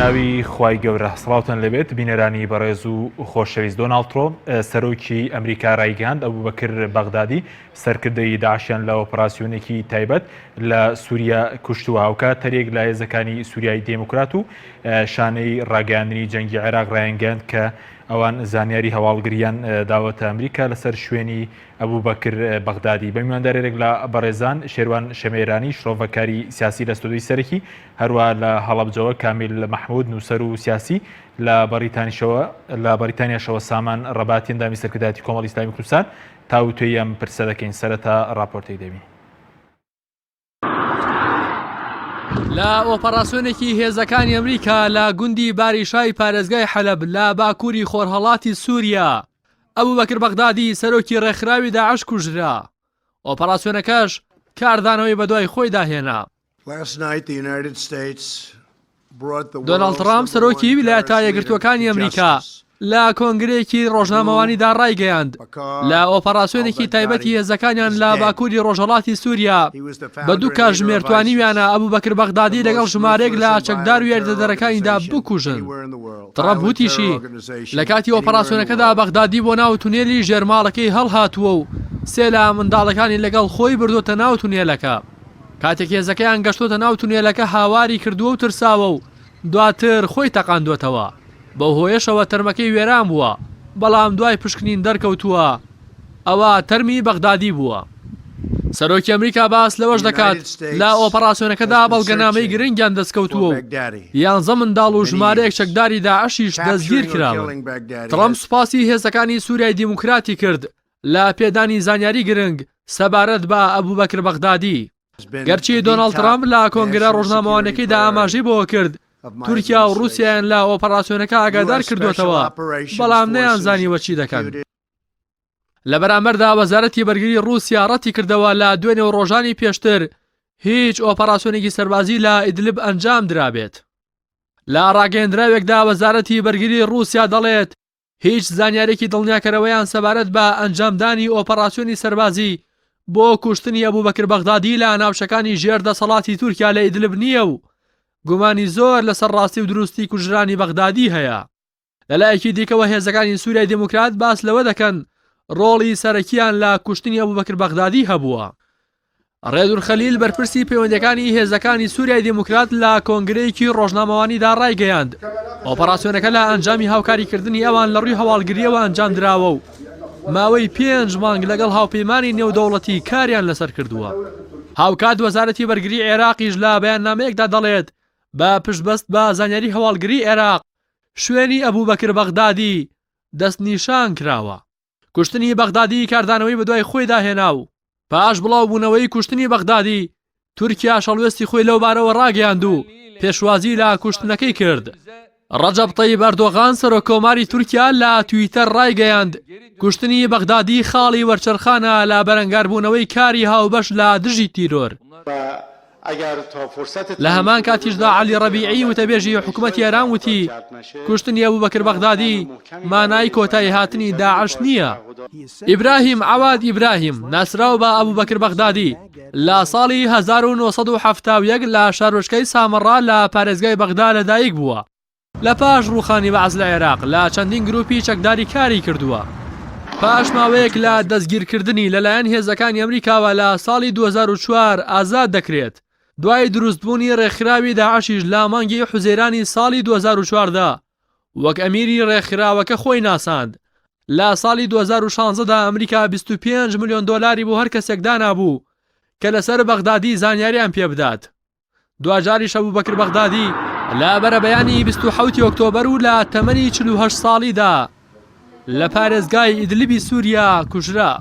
بەناوی خوای گەورە سڵاوتان لەبێت بینەرانی بەڕێز و خۆشەویست. دۆناڵد ترۆمپ سەرۆکی ئەمریکا ڕایگەاند ئەبوبەکر بەغدادی سەرکردەی داعشیان لە ئۆپراسیۆنێکی تایبەت لە سووریا کوشتووە. هاوکات تەرێک لە هێزەکانی سووریای دێموکرات و شانەی ڕاگەاندنی جەنگی عێراق ڕایانگەاند کە ئەوان زانیاری هەواڵگریان داوەتە ئەمریکا لەسەر شوێنی ئەبوبەکر بەغدادی. بە میواندارێک لە بەڕێزان شێروان شەمێرانی شرۆڤەکاری سیاسی لە ستۆدیۆی سەرەکی، هەروە لە هەڵەبجەوە کامیل محمود نووسەر و سیاسی لە بەریتانیاشەوە سامان ڕەباتی ئەندامی سەرکردایەتی کۆمەڵی ئیسلامی کوردستان تاوتوێی ئەم پرسە دەکەین سەرەتا ڕاپۆرتەی دەبین. لە ئۆپەراسیۆنێکی هێزەکانی ئەمریکا لە گوندی باریشای پارێزگای حەلەب لە باکووری خۆرهەڵاتی سووریا ئەبوبەکر بەغدادی سەرۆکی ڕێکخراوی داعش کوژرا. ئۆپەراسیۆنەکەش کاردانەوەی بەدوای خۆی داهێنا. دۆناڵد ترامپ سەرۆکی ویلایەتە یەکگرتووەکانی ئەمریکا لە کۆنگرەیەکی ڕۆژنامەوانیدا ڕایگەیاند لە ئۆپەراسیۆنێکی تایبەتی هێزەکانیان لە باکووری ڕۆژهەڵاتی سووریا بە دوو کاتژمێر توانیویانە ئەبوبەکر بەغدادی لەگەڵ ژمارەیەک لە چەکدار و یاریدەدەرەکانیدا بکوژن. ترامپ وتیشی لە کاتی ئۆپەراسیۆنەکەدا بەغدادی بۆ ناو تونێلی ژێرماڵەکەی هەڵهاتووە و سێ لە منداڵەکانی لەگەڵ خۆی بردوتە ناو تونێلەکە. کاتێک هێزەکەیان گەشتۆتە ناو تونێلەکە هاواری کردووە و ترساوە و دواتر خۆی تەقاندوێتەوە. بەو هۆیشەوە تەرمەکەی وێران بووە، بەڵام دوای پشکنین دەرکەوتووە. ئەوە تەرمی بەغدادی بووە. سەرۆکی ئەمریکا باس لەوەش دەکات لە ئۆپەراسیۆنەکەدا بەڵگەنامەی گرنگیان دەستکەوتووە و 11 منداڵ و ژمارەیەک چەکداری داعشیش دەستگیر کراوە. ترامپ سوپاسی هێزەکانی سووریای دیموکراتی کرد لە پێدانی زانیاری گرنگ سەبارەت بە ئەبوبەکر بەغدادی. گەرچی دۆناڵد ترامپ لە کۆنگرە ڕۆژنامەوانەکەیدا ئاماژەی بۆ کرد تورکیا و رووسیایان لە ئۆپەراسیۆنەکە ئاگادار کردوێتەوە، بەڵام نەیانزانیوە چی دەکەن. لە بەرامبەردا وەزارەتی بەرگری رووسیا ڕەتی کردەوە لە دوێنێ ڕۆژانی پێشتر هیچ ئۆپەراسیۆنێکی سەربازی لە ئیدلب ئەنجام درابێت. لە ڕاگەیەندراوێکدا وەزارەتی بەرگری رووسیا دەڵێت هیچ زانیارێکی دڵنیاکەرەوەیان سەبارەت بە ئەنجامدانی ئۆپەراسیۆنی سەربازی بۆ کوشتنی ئەبوبەکر بەغدادی لە ناوچەکانی ژێردەسەڵاتی تورکیا لە ئیدلب نییە و گومانی زۆر لەسەر ڕاستی و دروستی کوژرانی بەغدادی هەیە. لەلایەکی دیکەوە هێزەکانی سووریای دموکرات باس لەوە دەکەن ڕۆڵی سەرەکیان لە کوشتنی ئەبوبەکر بەغدادی هەبووە. ڕێدور خەلیل بەرپرسی پەیوەندیەکانی هێزەکانی سووریای دموکرات لە کۆنگرەیەکی ڕۆژنامەوانیدا ڕایگەیاند ئۆپەراسیۆنەکە لە ئەنجامی هاوکاریکردنی ئەوان لە ڕووی هەواڵگریەوە ئەنجام دراوە و ماوەی 5 مانگ لەگەڵ هاوپەیمانی نێودەوڵەتی کاریان لەسەر کردووە. هاوکات وەزارەتی بەرگری عێراقیش لە بەیاننامەیەکدا دەڵێت بە پشتبەست بە زانیاری هەواڵگری عێراق شوێنی ئەبوبەکر بەغدادی دەستنیشان کراوە. کوشتنی بەغدادی کاردانەوەی بەدوای خۆی داهێنا و پاش بڵاوبوونەوەی کوشتنی بەغدادی تورکیا شەڵوێستی خۆی لەو بارەوە ڕاگەیاند و پێشوازی لە کوشتنەکەی کرد. ڕەجەب تەیب ئەردۆغان سەرۆکۆماری تورکیا لە تویتەر ڕایگەیاند کوشتنی بەغدادی خاڵی وەرچەرخانە لە بەرەنگاربوونەوەی کاری هاوبەش لە دژی تیرۆر. لە هەمان کاتیشدا عەلی ڕەبیعی وتەبێژی حکوومەتی ئێران وتی کوشتنی ئەبوبەکر بەغدادی مانای کۆتایی هاتنی داعش نییە. ئیبراهیم عەواد ئیبراهیم ناسراو بە ئەبوبەکر بەغدادی لە ساڵی 1970 لە شارۆچکەی سامەڕا لە پارێزگای بەغدا لەدایک بووە. لە پاش ڕووخانی بەعەز لە عێراق لە چەندین گروپی چەکداری کاری کردووە. پاش ماوەیەک لە دەستگیرکردنی لەلایەن هێزەکانی ئەمریکاوە لە ساڵی 2004 ئازاد دەکرێت. دوای دروستبوونی ڕێکخراوی داعشیش لە مانگی حوزەیرانی ساڵی 2014 وەک ئەمیری ڕێکخراوەکە خۆی ناساند. لە ساڵی 2016دا ئەمریکا 25 ملیۆن دۆلاری بۆ هەر کەسێک دانابوو کە لەسەر بەغدادی زانیاریان پێ بدات. دوجاریش ئەبوبەکر بەغدادی لە بەرەبەیانی 27 ئۆکتۆبەر و لە تەمەنی 48 ساڵیدا لە پارێزگای ئیدلبی سووریا کوژرا.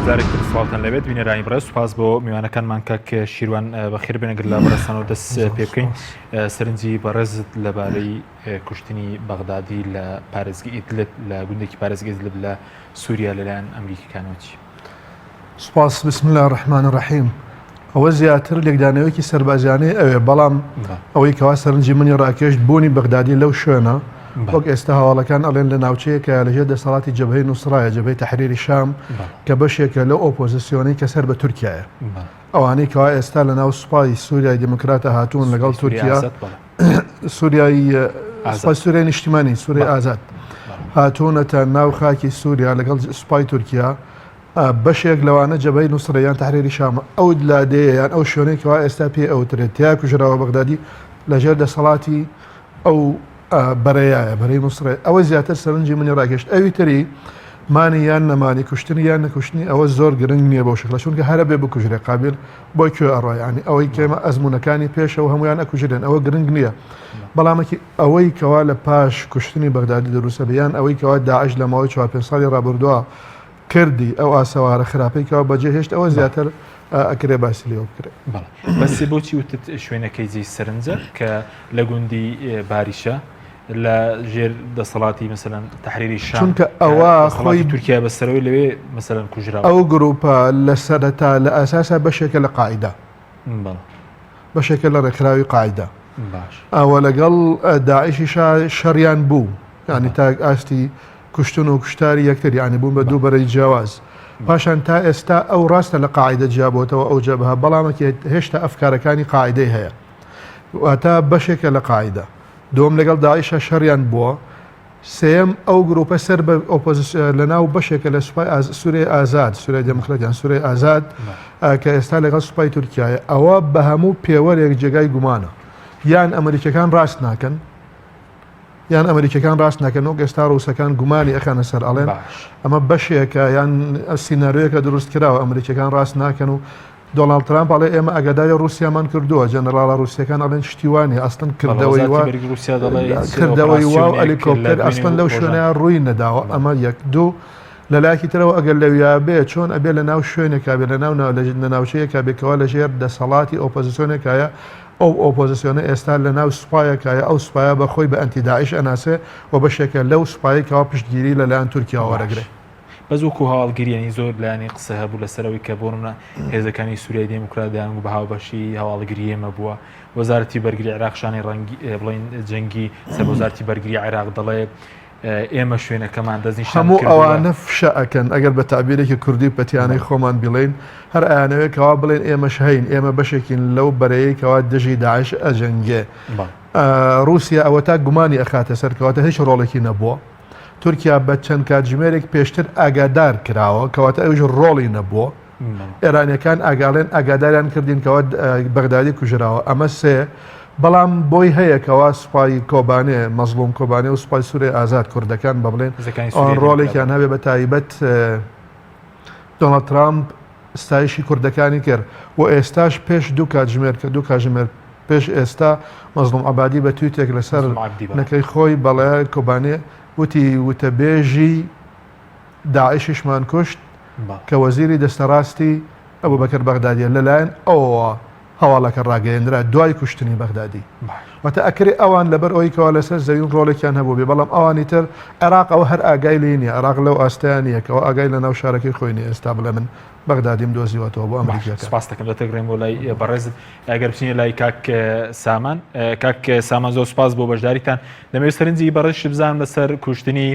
جارێکتر سڵاوتان لەبێت بینەرانی بەڕێز، سوپاس بۆ میوانەکانمان کاک شیروان بەخێر بێنەگەر لە بەڕێستانەوە دەست پێ بکەین. سەرنجی بەڕێزت لەبارەی کوشتنی بەغدادی لە پارێزگای ئیدلب لە گوندێکی پارێزگای ئیدلب لە سووریا لەلایەن ئەمریکیەکانەوە چی؟ سپاس. بسم الله الرحمن الرحیم. ئەوە زیاتر لێکدانەوەیەکی سەربازیانەی ئەوێ بەڵام ئەوەی کەوا سەرنجی منی ڕاکێشت بوونی بەغدادی لەو شوێنە وەک ئێستا هەواڵەکان ئەڵێن لە ناوچەیەکە لەژێر دەسەڵاتی جەبهەی نووسڕایە جەبهەی تەحریری شام کە بەشێکە لەو ئۆپۆزیسیۆنەی کە سەر بە تورکیایە ئەوانەی کەوا ئێستا لە ناو سوپای سووریای دموکراتە هاتوون لەگەڵ تورکیا سووریای سووریای نیشتیمانی سووریای ئازاد هاتوونەتە ناو خاکی سووریا لەگەڵ سوپای تورکیا بەشێک لەوانە جەبهەی نووسڕەیان تەحریری شامە ئەو لادەیەیان ئەو شوێنێکەوە ئێستا پێ ئەوترێت تیا کوژراوە بەغدادی لەژێر دەسەڵاتی ئەو بەرەیایە بەرەی نووسڕێ ئەوە زیاتر سەرنجی منی ڕاگەشت ئەوی تری مانی یان نەمانی کوشتنی یان نەکوشتنی ئەوە زۆر گرنگ نییە بۆ شکلە چونکە هەرە بێ بکوژرێ قابل بۆی کوێ ئەڕۆیانی ئەوەی کێمە ئەزمونونەکانی پێشەوە هەمویان ئەکوژرێن ئەوە گرنگ نییە بەڵامێکی ئەوەی کەوا لە پاش کوشتنی بەغدادی دروستە بیان ئەوەی کەوا داعش لە ماوەی 4 ساڵی ڕابردووە کردی ئەو ئاسەوارە خراپەی کەوا بەجێهێشت ئەوە زیاتر ئەکرێ باسی لێوە بکرێت بەسی بۆچی وتت شوێنەکەی جێی سەرنجە کە لە گوندی باریشە لە ژێر دەسەڵاتی مثلەن تەحریری شام چونکە ئەوە خۆی تورکیا بەسەرەوەی لەوێ مثلەن کوژرا ئەو گروپە لە سەرەتا لە ئاساسا بەشێکە لە قاعیدا بەشێکە لە ڕێکخراوی قاعیدا ئەوە لەگەڵ داعیشی شەڕیان بوو ینی تا ئاستی کوشتن و کوشتاری یەکتر یعنی بوون بە دوو بەرەی جیاواز پاشان تا ئێستا ئەو ڕاستە لە قاعدە جیابۆتەوە ئەو جەبهە بەڵامەکی هێشتا ئەفکارەکانی قاعدەی هەیە واتە بەشێکە لە قاعدە دوم لەگەڵ داعیشە شەڕیان بووە سێم ئەو گروپە سەر بە ئۆپۆزیسیۆن لەناو بەشێکە لە سوورەی ئازاد سوورەی دموکراتیان سوورەی ئازاد کە ئێستا لەگەڵ سوپای تورکیایە ئەوە بە هەموو پێوەرێک جێگای گومانە یان ئەمریکەکان ڕاست ناکەن یان ئەمریکەکان ڕاست ناکەن و ئێستا ڕووسەکان گومانی ئەخانە سەر ئەڵێن ئەمە بەشێکە یان سینەرۆیەکە دروست کراوە ئەمریکەکان ڕاست ناکەن و دۆناڵد ترامپ ئەڵێ ئێمە ئەگادای رووسیامان کردووە جەنەراڵە رووسیەکان ئەڵێن شتیوانی ئەستن کردەوەی وا و ئەلیکۆپتەر ئەستن لەو شوێنەیە ڕووی نەداوە ئەمە یەک دوو لەلایەکی ترەوە ئەگەر لەویا بێ چۆن ئەبێ لە ناو شوێنێکا بێ لە ناوچەیەکا بێکەوە لە ژێر دەسەڵاتی ئۆپۆزیسیۆنێکایە ئەو ئۆپۆزیسیۆنە ئێستا لە ناو سوپایەکایە ئەو سوپایە بەخۆی بە ئەنتی داعش ئەناسێ و بەشێکە لەو سوپایەکەوە پشتگیری لەلایەن تورکیا وەرەگرێت بەس وەکو هەواڵگیریانی زۆر لایانی قسە هەبوو لەسەرەوەی کە بۆ منە هێزەکانی سووریای دموکراتیان و بە هاوبەشی هەواڵگیری ئێمە بووە وەزارەتی بەرگری عێراقشانی ڕەنگی بڵین جەنگی سەر وەزارەتی بەرگری عێراق دەڵێ ئێمە شوێنەکەمان دەستنیشان هەموو ئەوانە فشە ئەکەن ئەگەر بە تعبیرێکی کوردی پەتیانەی خۆمان بڵێن هەر ئەیانەوەیەکەوا بڵێن ئێمەش هەین ئێمە بەشێکین لەو بەرەیەکەوە دژی داعش ئەجەنگێ رووسیا ئەوە تا گومانی ئەخاتە سەرکەواتە هیچ ڕۆڵێکی نەبووە تورکیا بە چەند کاتژمێرێک پێشتر ئاگادار کراوە کەواتە ئەوژ ڕۆڵی نەبووە ئێرانیەکان ئاگاڵێن ئاگاداریان کردین کەوە بەغدادی کوژراوە ئەمە سێ بەڵام بۆی هەیەکەوە سوپای کۆبانێ مەزلوم کۆبانێ و سوپای سوورێ ئازاد کوردەکان بە بڵێن ڕۆڵێکیان هەبێ بە تایبەت دۆناڵد ترامپ ستایشی کوردەکانی کرد و ئێستاش پێش دوو کاتژمێر کە دوو کاتژمێر پێش ئێستا مەزلوم عەبادی بە تویتێک لەسەر نەکەی خۆی بەڵێ کۆبانێ وتی وتەبێژی داعشیشمان کوشت کە وەزیری دەستەڕاستی ئەبوو بەکر بەغدادیە لەلایەن ئەوە هەواڵەکە ڕاگەیەندرا دوای کوشتنی بەغدادی واتە ئەکرێ ئەوان لەبەر ئەوەی کەوا لەسەر زەوین ڕۆڵێکیان هەبوو بێ بەڵام ئەوانی تر عێراق ئەوە هەر ئاگای لێ نییە عێراق لەو ئاستایانیەکەوە ئاگای لە ناو شارەکەی خۆی نیە ئێستا بڵێ من بەغدادیم دۆزیوەتەوە بۆ ئەمریکا سپاس دەکەم دەتەگرێم بۆ لای بەڕێزت ئەگەر بچینە لای کاک سامان کاک سامان زۆر سپاس بۆ بەشداریتان دەمەوێت سەرنجی بەڕێز بزانم لەسەر کوشتنی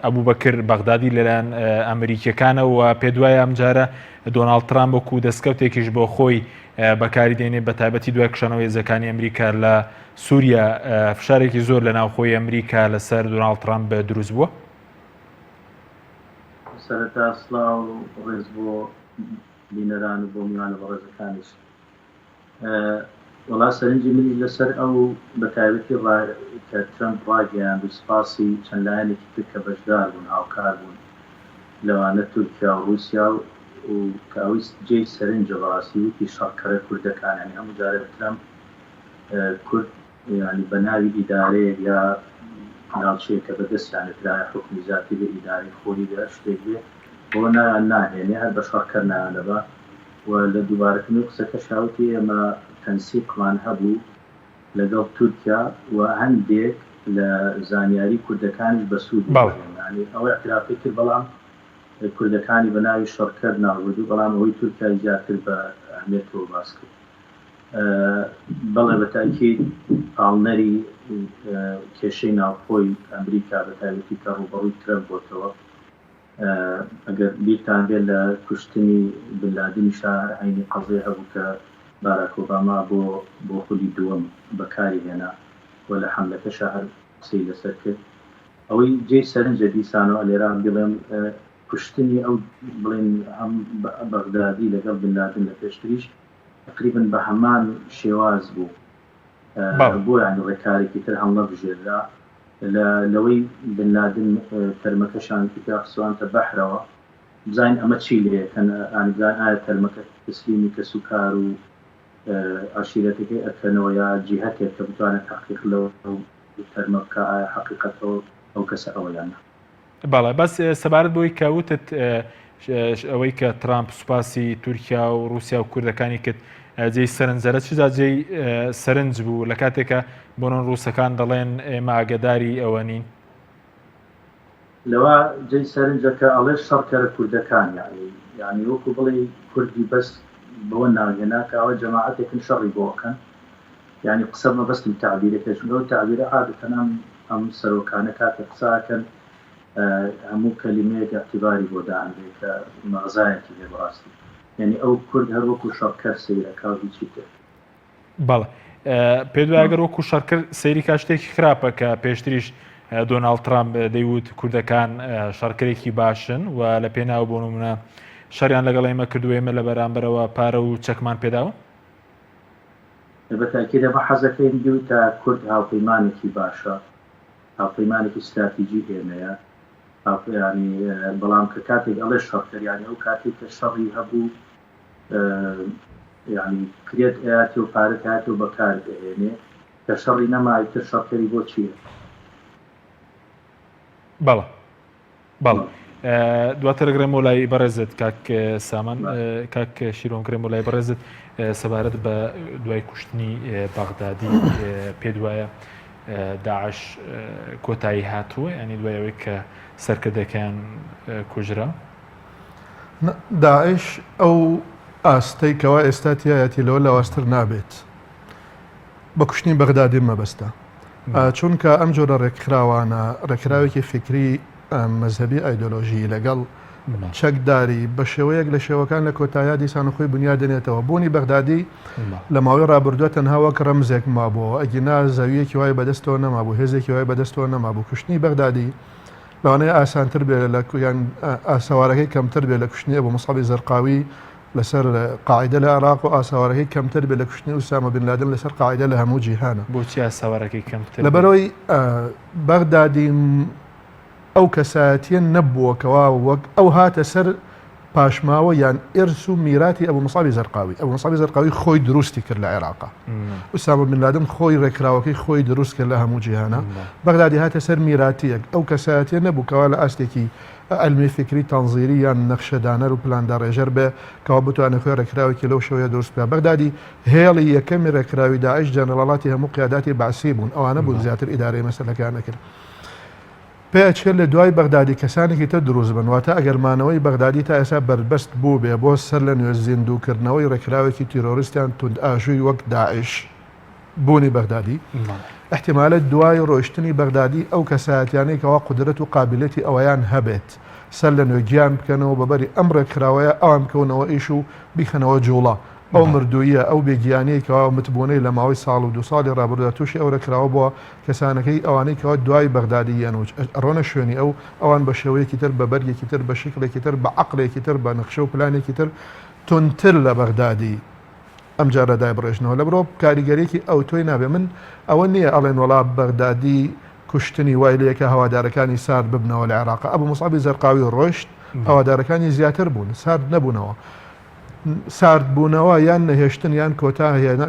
ئەبوو بەکر بەغدادی لەلایەن ئەمریکیەکانەوە و پێ دوایە ئەم جارە دۆناڵد ترامپ وەکو دەستکەوتێکیش بۆ خۆی بەکاری دێنێ بە تایبەتی دوای کشانەوەی هێزەکانی ئەمریکا لە سووریا فشارێکی زۆر لە ناوخۆی ئەمریکا لەسەر دۆناڵد ترامپ دروست بووە سەرەتا سڵاو و ڕێز بۆ بینەران و بۆ میوانە بەڕێزەکانیش وەڵا سەرنجی منی لەسەر ئەو بە تایبەتی کە ترامپ ڕاگەیاند و سپاسی چەند لایەنێکی تر کە بەشدار بوون هاوکار بوون لەوانە تورکیا و رووسیا و کە ئەوی جێی سەرنجە بەڕاستی وتی شەڕکەرە کوردەکانیانی هەموو جارە ترامپ کورد ینی بە ناوی ئیدارەیە یا ناوچەیە کە بەدەستیانەکرایە حکمی ذاتی بە ئیداری خۆری بێ شتێک بێ بۆ نایان ناهێنێ هەر بە شەڕکەر نایانەبە و لە دووبارەکردنەوەی قسەکە شاوتی ئێمە تەنسیقمان هەبوو لەگەڵ تورکیا و هەندێک لە زانیاری کوردەکانیش بە سوود ئەوە اعترافی کرد بەڵام کوردەکانی بە ناوی شەڕکرد ناوبردو، بەڵام ئەوەی تورکیا زیاتر بە ئەهمیێتەوە باس کرد. بەڵێ بە تاکید پاڵنەری کێشەی ناوخۆی ئەمریکا بە تایبەتی کە ڕوبەڕووی ترەمپ بۆتەوە. ئەگەر بیرتان بێت لە کوشتنی بن لادنیشا عینی قەزێ هەبوو کە باراک ئۆباما بۆ خولی دووەم بەکاری هێنا و لە حەملەکەشا هەر قسەی لەسەر کرد. ئەوەی جێی سەرنجە دیسانەوە لێران بڵێم کوشتنی ئەو بڵێن هەم بەغدادی لەگەڵ بن لادن لە پێشتریش تقریبا بە هەمان شێواز بوو، بۆ یانی ڕێکارێکی تر هەڵ نەبژێرا لەوەی بن لادن تەرمەکەشان کە خسوانتە بەحرەوە بزانین ئەمە چی لێکەن، ئانیزان ئایا تەرمەکە تسلیمی کە سوکار و عشیرەتەکەی ئەکەنەوە یا جیهەتێک کە بتوانێت تحقیق لەوە تەرمەکە ئایا حەقیقەتەوە ئەو کەسە ئەوەیانە. باڵێ بەس سەبارەت بۆی کەوتت ئەوەی کە ترامپ سوپاسی تورکیا و رووسیا و کوردەکانی کرد جێی سەرنجەرە چجا جێی سەرنج بوو لە کاتێکە بۆنۆن ڕووسەکان دەڵێن ئێمە ئاگداری ئەوە نین؟ لەوە جێی سەرنجەکە ئەڵێ شەڕکەرە کوردەکان یعنی وەکو بڵێ کوردی بەس بۆ ناگەنا کە ئەوە جەماعەتێکن شەڕی بۆکەن، یعنی قسە مەبەستم تعبیرەکەش لەوە تعبیرە عادەتەن ئەم سەرۆکانە کاتە قساکەن هەموو کەلیمەیەک اعتیباری بۆ دائەنێ کە مەغزایەکی لێ بەڕاستی، یعنی ئەو کورد هەر وەکو شەڕکەر سەیرەکا و هیچی تر. بەڵێ پێ دوای ئەگەر وەکو شەڕکەر سەیری کا شتێکی خراپە کە پێشتریش دۆناڵد ترامپ دەیوت کوردەکان شەڕکەرێکی باشن و لە پێناو بۆ نمونە شەریان لەگەڵ ئێمە کردو ئێمە لە بەرامبەرەوە پارە و چەکمان پێداوە؟ بە تاکید بە حەزەکەیم دیوتە کورد هاوپەیمانێکی باشە، هاوپەیمانێکی استراتیجی ئێمەیە، ینی بەڵام کە کاتێک ئەڵێ شەڕکەریانی ئەو کاتێک کە شەڕی هەبوو ینی کرێت ئاتی و پارەت هاتی و بەکار دەهێنێ کە شەڕی نەمای تر شەڕکەری بۆ چییە؟ بەڵێ دواتر گرێمە لای بەڕێزت کاک سامان کاک شیرۆن گرێمە لای بەڕێزت سەبارەت بە دوای کوشتنی بەغدادی پێ دوایە داعش کۆتایی هاتووە ینی دوایەوەی کە سەرکردەکان کوژرا؟ داعش ئەو ئاستەی کەوا ئێستا تایەتی لەوە لاواستر نابێت بە کوشتنی بەغدادی مەبەستە، چونکە ئەم جۆرە ڕێکخراوانە ڕێکخراوێکی فکری مەذهبی ئایدۆلۆژی لەگەڵ چەکداری بە شێوەیەک لە شێوەکان لە کۆتاییا دیسان خۆی بنیادێنێتەوە. بوونی بەغدادی لە ماوەی ڕابردووە تەنها وەک ڕەمزێک مابووە، ئەگینا زەویەکی وای بەدەستەوە نەمابوو، هێزێکی وای بەدەستەوە نەمابوو. کوشتنی بەغدادی لەوانەیە ئاسانتر بێت لە ئاساوارەکەی کەمتر بێت لە کوشتنی ئەبو موسەعب زەرقاوی لەسەر قاعیدە لە عێراق و ئاساوارەکەی کەمتر بێت لە کوشتنی ئوسامە بن لادن لەسەر قاعیدە لە هەموو جیهانە. بۆچی ئاساوارەکەی کەمتر؟ لەبەرەوەی بەغدادی ئەو کەسایەتیە نەبووەکەوا وەک ئەو هاتە سەر پاشماوە یان ئێرس و میراتی ئەبو موسەعب زەرقاوی. ئەبو موسەعب زەرقاوی خۆی دروستی کرد لە عێراقا، ئوسامە بن لادن خۆی ڕێکراوەکەی خۆی دروست کرد لە هەموو جیهانە. بەغدادی هاتە سەر میراتیەک، ئەو کەسایەتیە نەبووکەوا لە ئاستێکی ئەلمی فکری تەنزیری یان نەخشەدانەر و پلاندا ڕێژەر بێ کەوا بتوانێت خۆی ڕێکراوێکی لەو شەوەیە دروست بکات. بەغدادی هێڵی یەکەمی ڕێکراوی داعش جەنەرڵاتی هەموو قیاداتی بەعسی بوون، ئەوانە بوون زیاتر ئیدارەی مەسەلەکان نەکرد. پێچێت لە دوای بەغدادی کەسانێکی تر دروست بن، واتە ئەگەرمانەوەی بەغدادی تا ئێستا بربەست بوو بێ بۆ سەر لە نوێ زیندووکردنەوەی ڕێکراوێکی تیرۆریستیان تند ئاژووی وەک داعش بوونی بەغدادی، احتیمالە دوای ڕۆیشتنی بەغدادی ئەو کەسایەتیانەی کەوا قودرەت و قابلیەتی ئەوەیان هەبێت سەر لە نوێ گیان بکەنەوە بەبەری ئەم ڕێکخراوەیە ئەوان بکەونەوە ئیش و بیخەنەوە جوڵە. ئەو مردویە ئەو بێگیانەی کەوا متبوونەی لە ماوەی ساڵ و دو ساڵی ڕابردووە تووشی ئەو ڕێکراوە بووە کەسانەکەی ئەوانەی کەوا دوای بەغدادی یانوج ڕۆنە شوێنی ئەوان بە شێوەیەکی تر بە بەرگێکی تر بە شکلێکی تر بە عەقڵێکی تر بە نەخشە و پلانێکی تر تونتر لە بەغدادی ئەم جارە دای بڕێژنەوە لە بڕۆ کاریگەرێکی ئەو تۆی نابێ. من ئەوە نییە ئەڵێن وڵا بەغدادی کوشتنی وای لەیەکە هەوادارەکانی سارد ببنەوە لە عێراق. ئەبو موسەعب زەرقاوی ڕۆیشت هەوادارەکانی زیاتر بوون، سارد نەبوونەوە. سارد بوونەوە یان نەهێشتن یان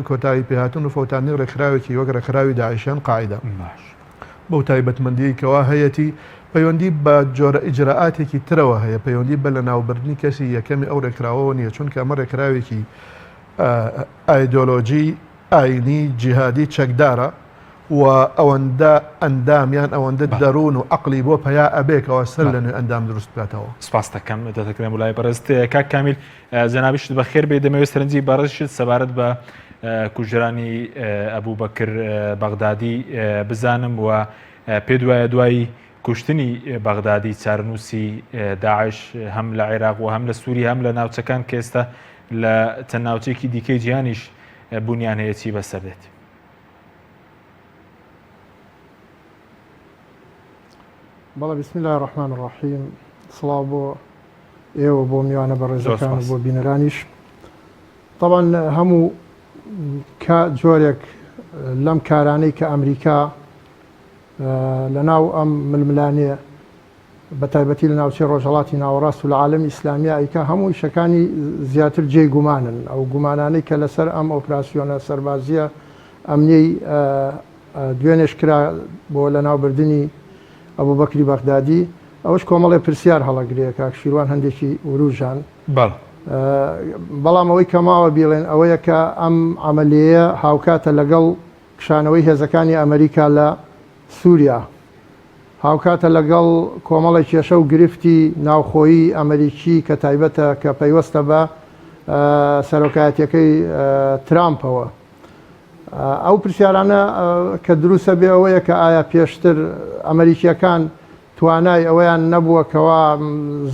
کۆتایی پێهاتن و فەوتانی ڕێکخراوێکی وەک ڕێکخراوی داعشیان قاعیدە بەو تایبەتمەندیەکەوە هەیەی پەیوەندی بە جۆرە ئیجراعاتێکی ترەوە هەیە، پەیوەندی بە لە ناوبردنی کەسی یەکەمی ئەو ڕێکراوەوە نییە، چونکە ئەمە ڕێکراوێکی ئایدۆلۆجی ئاینی جیهادی چەکدارە و ئەوەندە ئەندامیان ئەوەندە دەروون و عقلی بۆ پیا ئەبێکەوە سەر لە نوێ ئەندام دروست بکاتەوە. سپاس دەکەم دەتەکرێم وڵای بەڕست کاک کامیل جەنابیشت بە خێر بێ دەمەوێت سەرنجی بەڕشت سەبارەت بە کوژرانی ئەبوو بەکر بەغدادی بزانم و پێ دوایە دوایی کوشتنی بەغدادی چارنووسی داعش هەم لە عێراق و هەم لە سووری هەم لە ناوچەکان کە ئێستا لە چەند ناوچێکی دیکەی جیهانیش بوونیان هەیە چی بەسەر دێت؟ بەڵێ بسم الله الرحمن الرحیم سڵاو بۆ ئێوە بۆ میوانە بەڕێزەکان بۆ بینەرانیش طبعا هەموو جۆرێک لەم کارانەی کە ئەمریکا لەناو ئەم ململانێ بە تایبەتی لە ناوچەی ڕۆژهەڵاتی ناوەڕاست و لە عالەمی ئیسلامی ئەیکا هەموو شەکانی زیاتر جێی گومانن ئەو گومانانەی کە لەسەر ئەم ئۆپراسیۆنە سەربازیە ئەمنیەی دوێنێش کرا بۆ لەناوبردننی ئەبوو بەکری بەغدادی ئەوەش کۆمەڵی پرسیار هەڵەگرێ کاکشیروان هەندێکی وروژان بەڵام ئەوەی کەماوە بیڵێن ئەوەیە کە ئەم عملیەیە هاوکاتە لەگەڵ کشانەوەی هێزەکانی ئەمریکا لە سووریا هاوکاتە لەگەڵ کۆمەڵی کێشە و گرفتی ناوخۆیی ئەمریکی کە تایبەتە کە پەیوەستە بە سەرۆکایەتیەکەی ترامپەوە ئەو پرسیارانە کە دروستە بێ ئەوەیە کە ئایا پێشتر ئەمریکیەکان توانای ئەوەیان نەبووەکەوە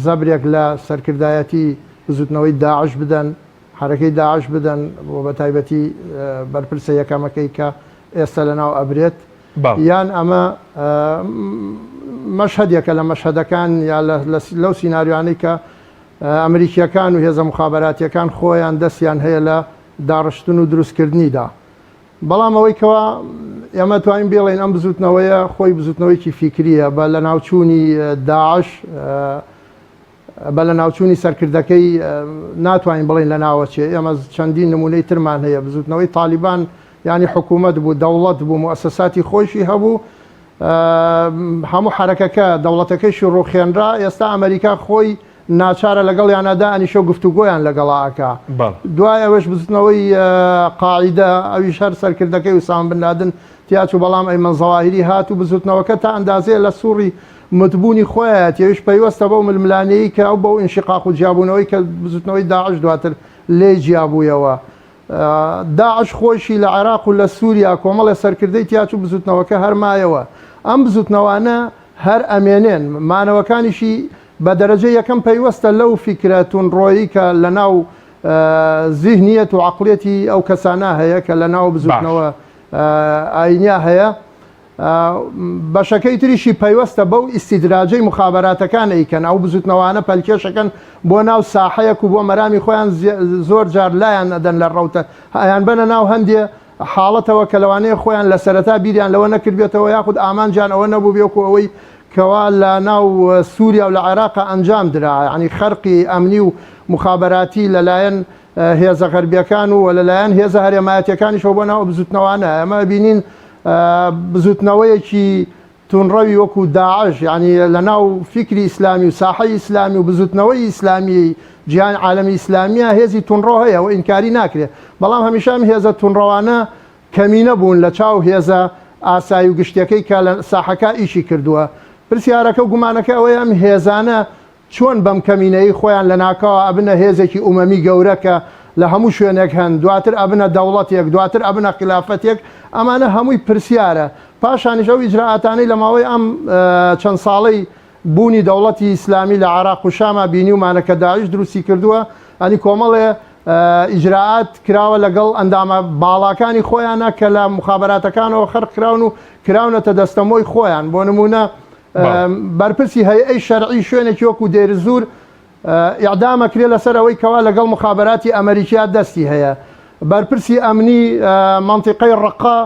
زەبرێک لە سەرکردایەتی بزوتنەوەی داعش بدەن حرەکەی داعش بدەن بۆ بە تایبەتی بەرپرسە یەکەمەکەی کە ئێستا لەناو ئەبرێت یان ئەمە مەشهەدێکە لە مەشهەدەکان یا لەو سیناریوانەی کە ئەمریکیەکان و هێزە مخابراتیەکان خۆیان دەستیان هەیە لە داڕشتن و دروستکردنیدا بەڵام ئەوەی کەوا ئێمە توانین بێڵێن ئەم بزوتنەوەیە خۆی بزوتنەوەیکی فیکریە بە لە ناوچوونی داعش بە لە ناوچوونی سەرکردەکەی ناتوانین بڵێن لە ناوەچێ ئێمە چەندین نمونەی ترمان هەیە بزوتنەوەی تالیبان ینی حکوومەت بوو دەوڵەت بوو موسساتی خۆشی هەبوو هەموو حرەکەکە دەوڵەتەکەیشی ڕوخێنرا ئێستا ئەمریکا خۆی ناچارە لەگەڵ یانەدا ئەنیشە گفتوگۆیان لەگەڵاکە دوای ئەوەش بزوتنەوەی قاعیدە ئەویش هەر سەرکردەکەی وسام بن لادن تیاچ و بەڵام ئەیمەن زەواهیری هات و بزوتنەوەکە تا ئەندازەیە لە سووڕی متبوونی خۆیان تێویش پەیوەستە بەو ململانەیە کە ئەو بەو ئینشقاق و جیابوونەوەی کە بزوتنەوەی داعش دواتر لێ جیابوویەوە داعش خۆشی لە عێراق و لە سووریا کۆمەڵی سەرکردەی تیاچ و بزوتنەوەکە هەرمایەوە ئەم بزوتنەوانە هەر ئەمێنێن مانەوەکانیشی بە دەرەجە یەکەم پەیوەستە لەو فیکرەتون ڕۆیی کە لە ناو زیهنیەت و عقلێتی ئەو کەسانە هەیە کە لە ناو بزوتنەوە ئاینیا هەیە بەشەکەی تریشی پەیوەستە بەو ئیسیدراجەی مخابراتەکان ئەیکەن ئەو بزوتنەوانە پەلکێشەکەن بۆ ناو ساحەیەک و بۆ مەرامی خۆیان زۆر جار لایەن ئەدەن لە ڕەوتە ئەیان بەنە ناو هەندێ حاڵەتەوە کە لەوانەیە خۆیان لە سەرەتا بیریان لەوە نەکردبێتەوە یاخود ئامانجان ئەوە نەبوو بێکو ئەوەی کەوا لە ناو سووریا و لە عێراقا ئەنجام درا ینی خەرقی ئەمنی و مخابراتی لەلایەن هێزە غەربیەکان و لەلایەن هێزە هەرێمایەتیەکانیشەوە بۆ ناو بزوتنەوانە ئەمە بینین بزوتنەوەیەکی تونڕەوی وەکو داعش ینی لە ناو فیکری ئیسلامی و ساحەی ئیسلامی و بزوتنەوەی ئیسلامی جیهان عالەمی ئیسلامیە هێزی تونڕۆ هەیە و ئینکاری ناکرێت بەڵام هەمیشەم هێزە تونڕەوانە کەمینە بوون لە چاو هێزە ئاسایی و گشتەکەی کە لە ساحەکە ئیشی کردووە پرسیارەکە و گومانەکە ئەوەیە ئەم هێزانە چۆن بەم کەمینەی خۆیان لە ناکەوە ئەبنە هێزێکی ئومەمی گەورەکە لە هەموو شوێنێک هەن دواتر ئەبنە دەوڵەتێک دواتر ئەبنە خلافەتێک ئەمانە هەمووی پرسیارە پاشانیش ئەو ئیجراعاتانەی لە ماوەی ئەم چەند ساڵەی بوونی دەوڵەتی ئیسلامی لە عێراق و شاما بینی ومانە کە داعش دروستی کردووە ئەنی کۆمەڵێ ئیجراعات کراوە لەگەڵ ئەندامە باڵاکانی خۆیانە کە لە مخابراتەکانەوە خەرق کراون و کراونەتە دەستەمۆی خۆیان بۆ نمونە بەرپرسی هەیئەی شەرعی شوێنێکی وەکو دێرزور ئیعدامەکرێ لەسەر ئەوەی کەوا لەگەڵ مخابراتی ئەمریکیا دەستی هەیە بەرپرسی ئەمنی منتیقەی ڕەقا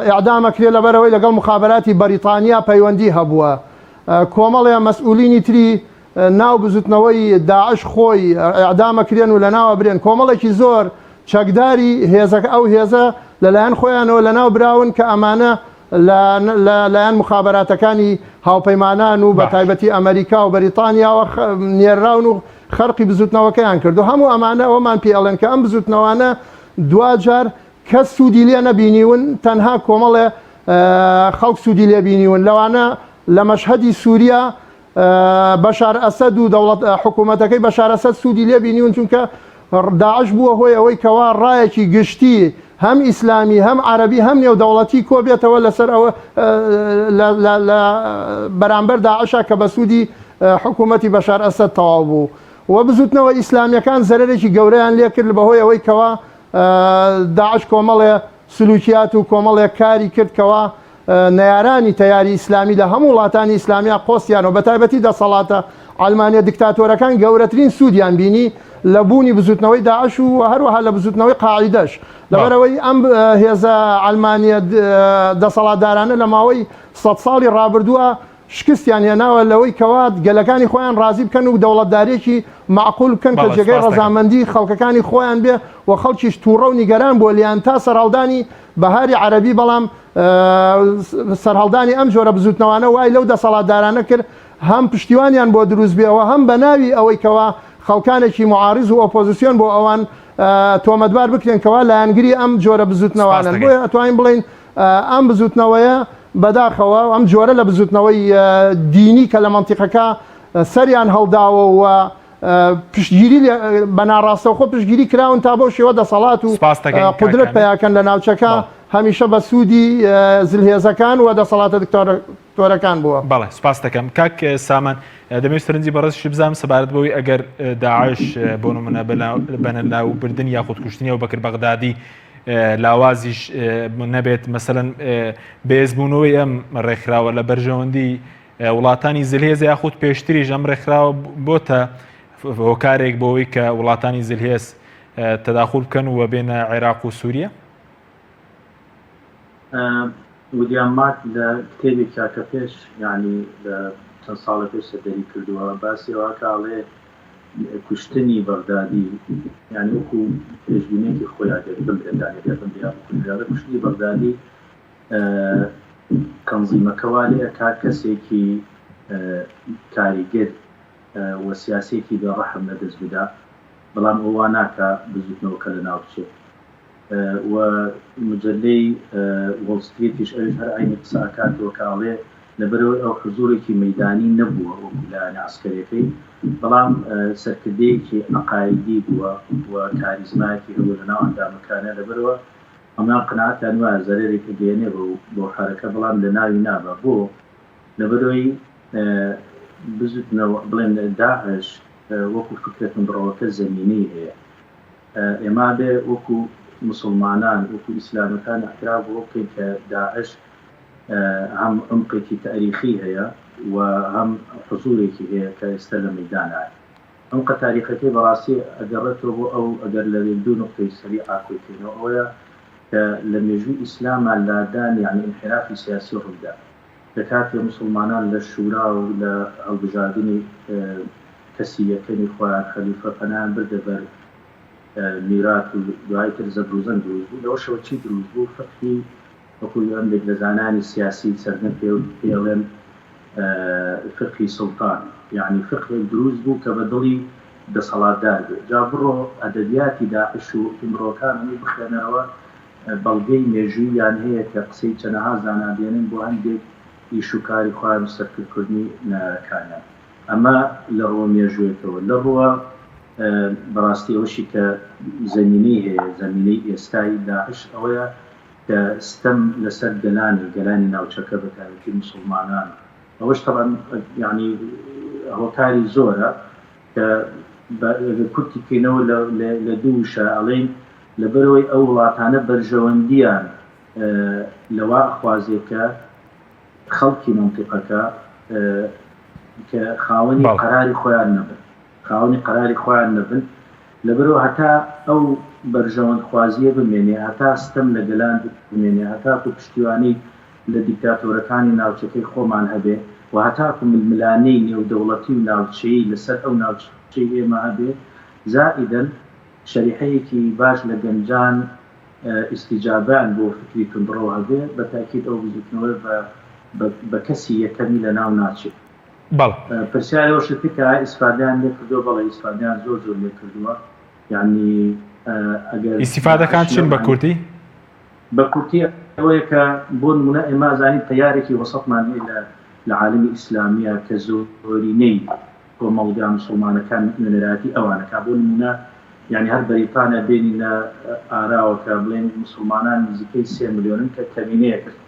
ئیعدامەکرێ لەبەرەوەی لەگەڵ مخابراتی بەریتانیا پەیوەندی هەبووە کۆمەڵێ مەسئولینی تری ناو بزوتنەوەی داعش خۆی ئیعدامەکرێن و لە ناوە برێن کۆمەڵێکی زۆر چەکداری هێزەکە ئەو هێزە لەلایەن خۆیانەوە لە ناو براون کە ئەمانە لایەن مخابراتەکانی هاوپەیمانان و بە تایبەتی ئەمریکا و بەریتانیاوە نێراون و خەرقی بزوتنەوەکەیان کردو هەموو ئەمانە ئەومان پێڵێن کە ئەم بزوتنەوانە دوجار کەس سوودی لێ نەبینیون تەنها کۆمەڵێ خەڵک سوودی لێبینیون لەوانە لە مەشهەدی سووریا بەشار ئەسەد و دەوڵەت حکوومەتەکەی بەشار ئەسەد سوودی لێبینیون چونکە داعش بووە هۆی ئەوەی کەوا ڕایەکی گشتی هەم ئیسلامی هەم عەرەبی هەم نێودەوڵەتی کۆبێتەوە لەسەر ئەوە لە بەرامبەر داعشە کە بە سوودی حکوومەتی بەشار ئەسەد تەواو بوو و بزوتنەوە ئیسلامیەکان زەرێکی گەورەیان لێ کرد بەهۆی ئەوەی کەوا داعش کۆمەڵێ سلوکیات و کۆمەڵێک کاری کرد کەوا نەیارانی تەیاری ئیسلامی لە هەموو وڵاتانی ئیسلامیا قۆستیانەوە بەتایبەتی دەسەڵاتە ئەڵمانیا دیکتاتۆرەکان گەورەترین سوودیان بینی لە بوونی بزوتنەوەی داعش و هەروەها لە بزوتنەوەی قاعیدەش لەبەرەوەی ئەم هێزە ئەڵمانیا دەسەڵاتدارانە لە ماوەی 100 ساڵی ڕابردووە شکستیان هێناوە لەوەی کەوا گەلەکانی خۆیان ڕازی بکەن و دەوڵەتدارێکی معقول بکەن کە جێگەی ڕەزامەندی خەڵکەکانی خۆیان بێ و خەڵکیش تووڕە و نیگەران بۆ لیان تا سەرهەڵدانی بەهاری عەرەبی بەڵام سەرهەڵدانی ئەم جۆرە بزوتنەوانە وای لەو دەسەڵاتدارانە کرد هەم پشتیوانیان بۆ دروست بێەوە هەم بە ناوی ئەوەی کەوا خەڵکانێکی معارض و ئۆپۆزیسیۆن بۆ ئەوان تۆمەتبار بکرێن کەوا لایەنگری ئەم جۆرە بزوتنەوانن بۆیە ئەتوانین بڵین ئەم بزوتنەوەیە بەداخەوە ئەم جۆرە لە بزوتنەوەی دینی کە لە مەنتیقەکە سەریان هەڵداوە و پشتگیری بە ناڕاستەوە خۆ پشتگیری کراون تا بۆ شێوە دەسەڵات و قودرەت پیاکەن لە ناوچەکە هەمیشە بە سوودی زلهێزەکان و دەسەڵاتە دکتۆرەکان بووە. بەڵێ سپاس دەکەم کاک سامان دەمەوێت سەرنجی بەڕێزی بزانم سەبارەت بەوەی ئەگەر داعش بۆ نمونە بەنە ناوبردن یا خودکوشتنی و بەکر بەغدادی لاوازیش نەبێت مەسەلەن بێزبوونەوەی ئەم ڕێکخراوە لە بەرژەوەندی وڵاتانی زلهێز یاخود پێشتریش ئەم ڕێکخراوە بۆتە هۆکارێک بۆەوەی کە وڵاتانی زلهێز تەداخل بکەن و بێنە عێراق و سووریا؟ ویلیام مارک لە کتێبێکی کە پێش ینی لە چەند ساڵە پێش سەردەری کردووە باسی ئەوەکڵێ کوشتنی بەغدادی یعنی وەکو پێشبینێکی خۆیان بڵێ کوشتنی بەغدادی کەنزیمەکەوا لێ کا کەسێکی کاریگر و سیاسێکی بێڕەحم لەدەست بدا بەڵام ئەوە ناکە بزوتنەوەکە لە ناو بچێت و مجلەی وڵستریتیش ئەوش هەر ئاینی قساکاتەوە کاڵێ لەبەرەوەی ئەو حزورێکی مەیدانی نەبووە وەکو لایەنە عسکەرەکەی بەڵام سەرکردەیەکی عەقایدی بووە و کاریزمایەکی هەبوو لەناو ئەندامەکانە لەبەرەوە ئەمان قەناعەتیان وایە زەرێرێکی دێنێ بۆ حرەکە بەڵام لە ناوی نابە بۆ لەبەرەوەی بزوتنەوە بڵێن داعش وەکو فکرەتم بڕەوەکە زەمینەی هەیە ئێمە بێ وەکو مسلمانان وەکو ئیسلامەکان احترام بۆ بکەین کە داعش هەم عمقێکی تاریخی هەیە و هەم حضورێکی هەیە کە ئێستا لە مەیدانە عمقە تاریخەکەی بەڕاستی ئەگەڕێتەوە بۆ ئەو ئەگەر لە دوو نقطەی سەری ئاکۆکەینەوە ئەوەیە کە لە مێژووی ئیسلامان لادان یعنی انحرافی سیاسی ڕوویدا لە کاتی مسلمانان لە شورا و لە هەڵبژاردننی کەسیەکەنی خۆیان خەلیفە پەنان بردە بەر میرات و دوایتر زەبروزەن دروست بوو لەوە شەوە چی دروست بوو فەقی وەکو هەندێک لە زانانی سیاسی سەردەم پێڵێن فقهی سڵتان یعنی فقهێک دروست بوو کە بە دڵی دەسەڵاتدار بێت جا بڕۆ ئەدەبیاتی داعش و ئیمڕۆکانی بخێنەوە بەڵگەی مێژوویان هەیە کە قسەی چەنەها زانادێنن بۆ هەندێک ئیش و کاری خۆیان سەرکردکردنی نارەکانیان ئەمە لە ڕۆ مێژوویەکەوە لە ڕۆوە بەڕاستی ئەوشی کە زەمینەی هەیە زەمینەی ئێستای داعش ئەوەیە کە ستەم لەسەر گەلانی ناوچەکە بەتایبەتی موسڵمانان ئەوەش تەبەن یعنی هۆکاری زۆرە کە کورتی بکەینەوە لە دوو شائڵین لەبەرەوەی ئەو وڵاتانە بەرژەوەندیان لەوا ئەخوازێکە خەڵکی مەنتیقەکە کە خاوەنی قەراری خۆیان نەبن خاوەنی قەراری خۆیان نەبن لەبەرەوە هەتا ئەو بەرژەوەند خوازیە بمێنێ هەتا ستەم لە گەلان بمێنێ هەتا و پشتیوانی لە دیکتاتۆرەکانی ناوچەکەی خۆمان هەبێ و هەتاکو ململانەی نێودەوڵەتی و ناوچەیی لەسەر ئەو ناوچەی ئێمە هەبێ زائیدەن شەریحەیەکی باش لە گەنجان ئیستیجابان بۆ فکری تندڕەوە هەبێ بە تاکید ئەو بزوتنەوە بە کەسی یەکەمی لە ناو ناچێت پرسیارەوە شتی کە ئیسفادەیان لێ کردووە بەڵێ ئیسفادەیان زۆر لێ کردووە یعنی ئەگەر ئیسیفادەکان چین بە کورتی؟ بە کورتی ئەوەیە کە بۆ نمونە ئێمە زانین تەیارێکی وەسەطمان هەیە لە عالمی ئیسلامیە کە زۆرینەی کۆمەڵگا موسڵمانەکان نوێنەراتی ئەوانەکە بۆ نمونە یعنی هەر بەریتانیا بینینە ئاراوەکە بڵێن مسلمانان نزیکەی 3 ملیۆنن کە کەمینەیە کرد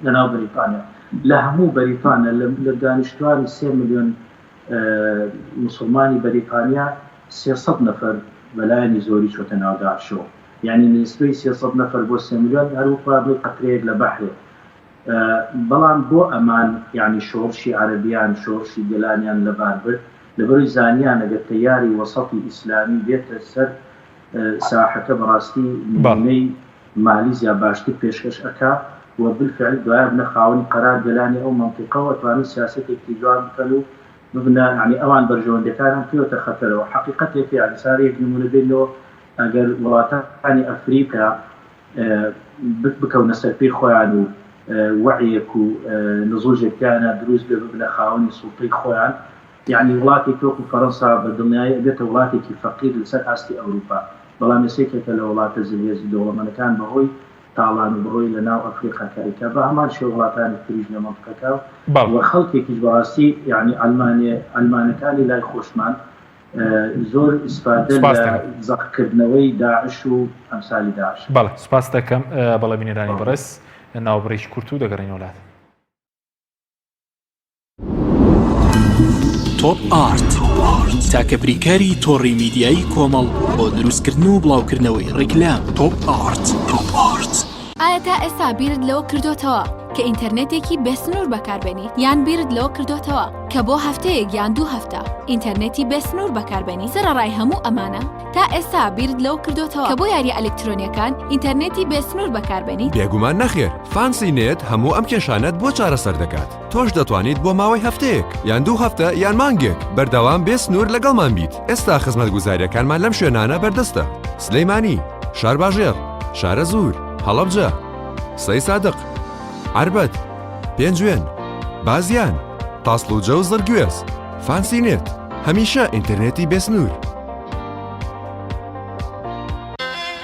لەناو بەریتانیا لە هەموو بەریتانیا لە دانیشتوانی 3 ملیۆن مسلمانی بەریتانیا 300 نەفەر بەلایەنی زۆری چۆتە ناو داعشەوە یعنی نسبەی 300 نەفەر بۆ 3 ملیۆن هەروەها بڵێ قەترەیەک لە بەحرێ بەڵام بۆ ئەمان یعنی شۆڕشی عەرەبیان شۆڕشی گەلانیان لەبار برد لەبەروی زانیان ئەگەر تەیاری وەسەطی ئیسلامی بێتە سەر ساحەکە بەڕاستی نمونەی مالی زیاد باشتر پێشکەش ئەکا و بالفعل دوایە بنە خاوەنی قەرار گەلانی ئەو مەنتیقەوە ئەتوانن سیاسەتێکی جوان بکەن و ببنە یعنی ئەوان بەرژەوەندەکانیان پێوەتە خەتەرەوە حەقیقەتێکی یعنی سارەیەک نمونە بێنەوە ئەگەر وڵاتانی ئەفریقا بکەونە سەر پێی خۆیان و وعیەک و نزوڵێکیانە دروست بێ ببنە خاوەنی سوڵتەی خۆیان یعنی وڵاتێک وەکو فەڕەنسا بەدڵنیایی ئەبێتە وڵاتێکی فەقیر لەسەر ئاستی ئەوروپا بەڵام ێسێکێکە لە وڵاتە زلێزی دەوڵەمەندەکان بەهۆی تاڵان و بەهۆی لە ناو ئەفریقا کاریکە بە هەمان شێوە وڵاتانی تریش لە مەنطقەکە و خەڵکێکیش بەڕاستی یعنی ئەلمانەکانی لای خۆشمان زۆر ئیسپادە لە زەقکردنەوەی داعش و ئەمسالی داعش. بەڵێ سوپاس دەکەم بەڵێ بینەرانی بەڕێز ناوبڕێکی کورت و دەگەڕێنەوە وڵات. تۆپ ئارت تاکە بریکاری تۆڕی میدیایی کۆمەڵ بۆ دروستکردن و بڵاوکردنەوەی ڕیکلام. تۆپ ئارت. ئایا تا ئێستا بیرت لەوە کردوتەوە کە ئینتەرنێتێکی بێسنوور بەکاربێنیت یان بیرت لەوە کردوتەوە کە بۆ هەفتەیەک یان 2 هەفتە ئینتەرنێتی بێسنوور بەکاربێنی سەرەڕای هەموو ئەمانە تا ئێستا بیرت لەوە کردوتەوە کە بۆ یاری ئەلکترۆنیەکان ئینتەرنێتی بێسنوور بەکاربێنیت؟ بێگومان نەخێر، فانسی نێت هەموو ئەم کێشانەت بۆ چارەسەر دەکات. تۆش دەتوانیت بۆ ماوەی هەفتەیەک یان 2 هەفتە یان مانگێک بەردەوام بێسنوور لەگەڵمان بیت. ئێستا خزمەتگوزاریەکانمان لەم شوێنانە بەردەستە: سلەیمانی، شارباژێر، شارە زوور، هەڵەبجە، سەی سادق، عربەت، پێنجوێن، بازیان، تاسڵوجە و زەرگوێز. فانسی نێت، هەمیشە ئینتەرنێتی بێسنوور.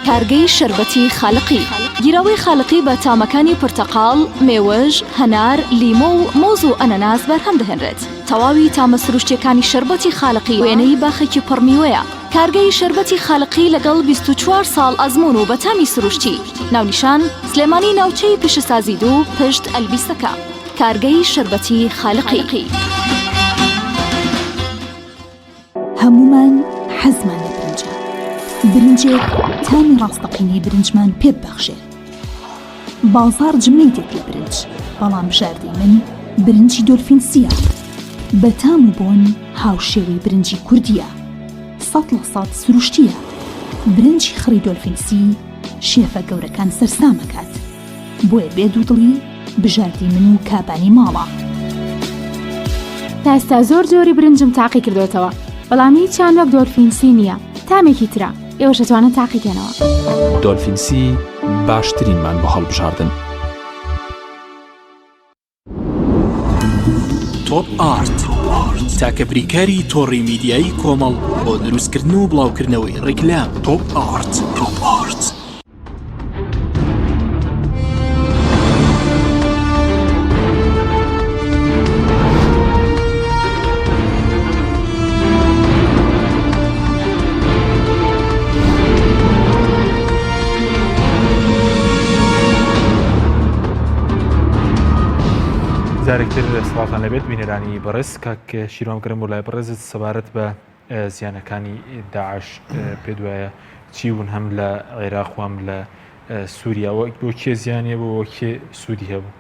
کارگەی شربەتی خاڵقی گیرەوەی خاڵقی بە تامەکانی پرتەقاڵ، مێوەژ، هەنار، لیمۆ و مۆز و ئەنەناس بەرهەم دەهێنرێت. تەواوی تامە سروشتیەکانی شربەتی خاڵقی وێنەی باخێکی پڕمیوەیە. کارگەی شربەتی خاڵقی لەگەڵ 24 ساڵ ئەزمون و بەتامی سروشتی. ناونیشان سلێمانی ناوچەی پیشەسازی 2 پشت ئەلبیستەکە. کارگەی شربەتی خاڵقی. هەمومان حەزمان لە برنجە. برنجێک تامی ڕاستەقینەی برنجمان پێ ببەخشێت. بازار جمەی دێت لە برنج، بەڵام بژاردەی من برنجی دۆلفینسیە. بە تام و بۆن هاوشێوەی برنجی کوردیە. 100% سروشتیە. برنجی خڕی دۆلفینسی شێفە گەورەکان سەرسامەکات. بۆیە بێ دوودڵی بژاردی من و کابانی ماڵە. تا ئێستا زۆر جۆری برنجم تاقی کردوتەوە، بەڵام هیچیان وەک دۆلفینسی نییە. تامێکی ترە ئێوەش دەتوانن تاقیکەنەوە. دۆلفینسی باشترینمان بە هەڵبژاردن. تۆپ ئارت تاکە بریکاری تۆڕی میدیایی کۆمەڵ بۆ دروستکردن و بڵاوکردنەوەی ڕیکلام. تۆپ ئارت. جارێکتر سڵاتان لەبێت بینەرانی بەڕێز کاک شیرۆمگرم و لای بەڕێزت سەبارەت بە زیانەکانی داعش پێ دوایە چی بوون هەم لە عێراق و هەم لە سووریاوە بۆ کێ زیانێ بۆ کێ سوودی هەبوو؟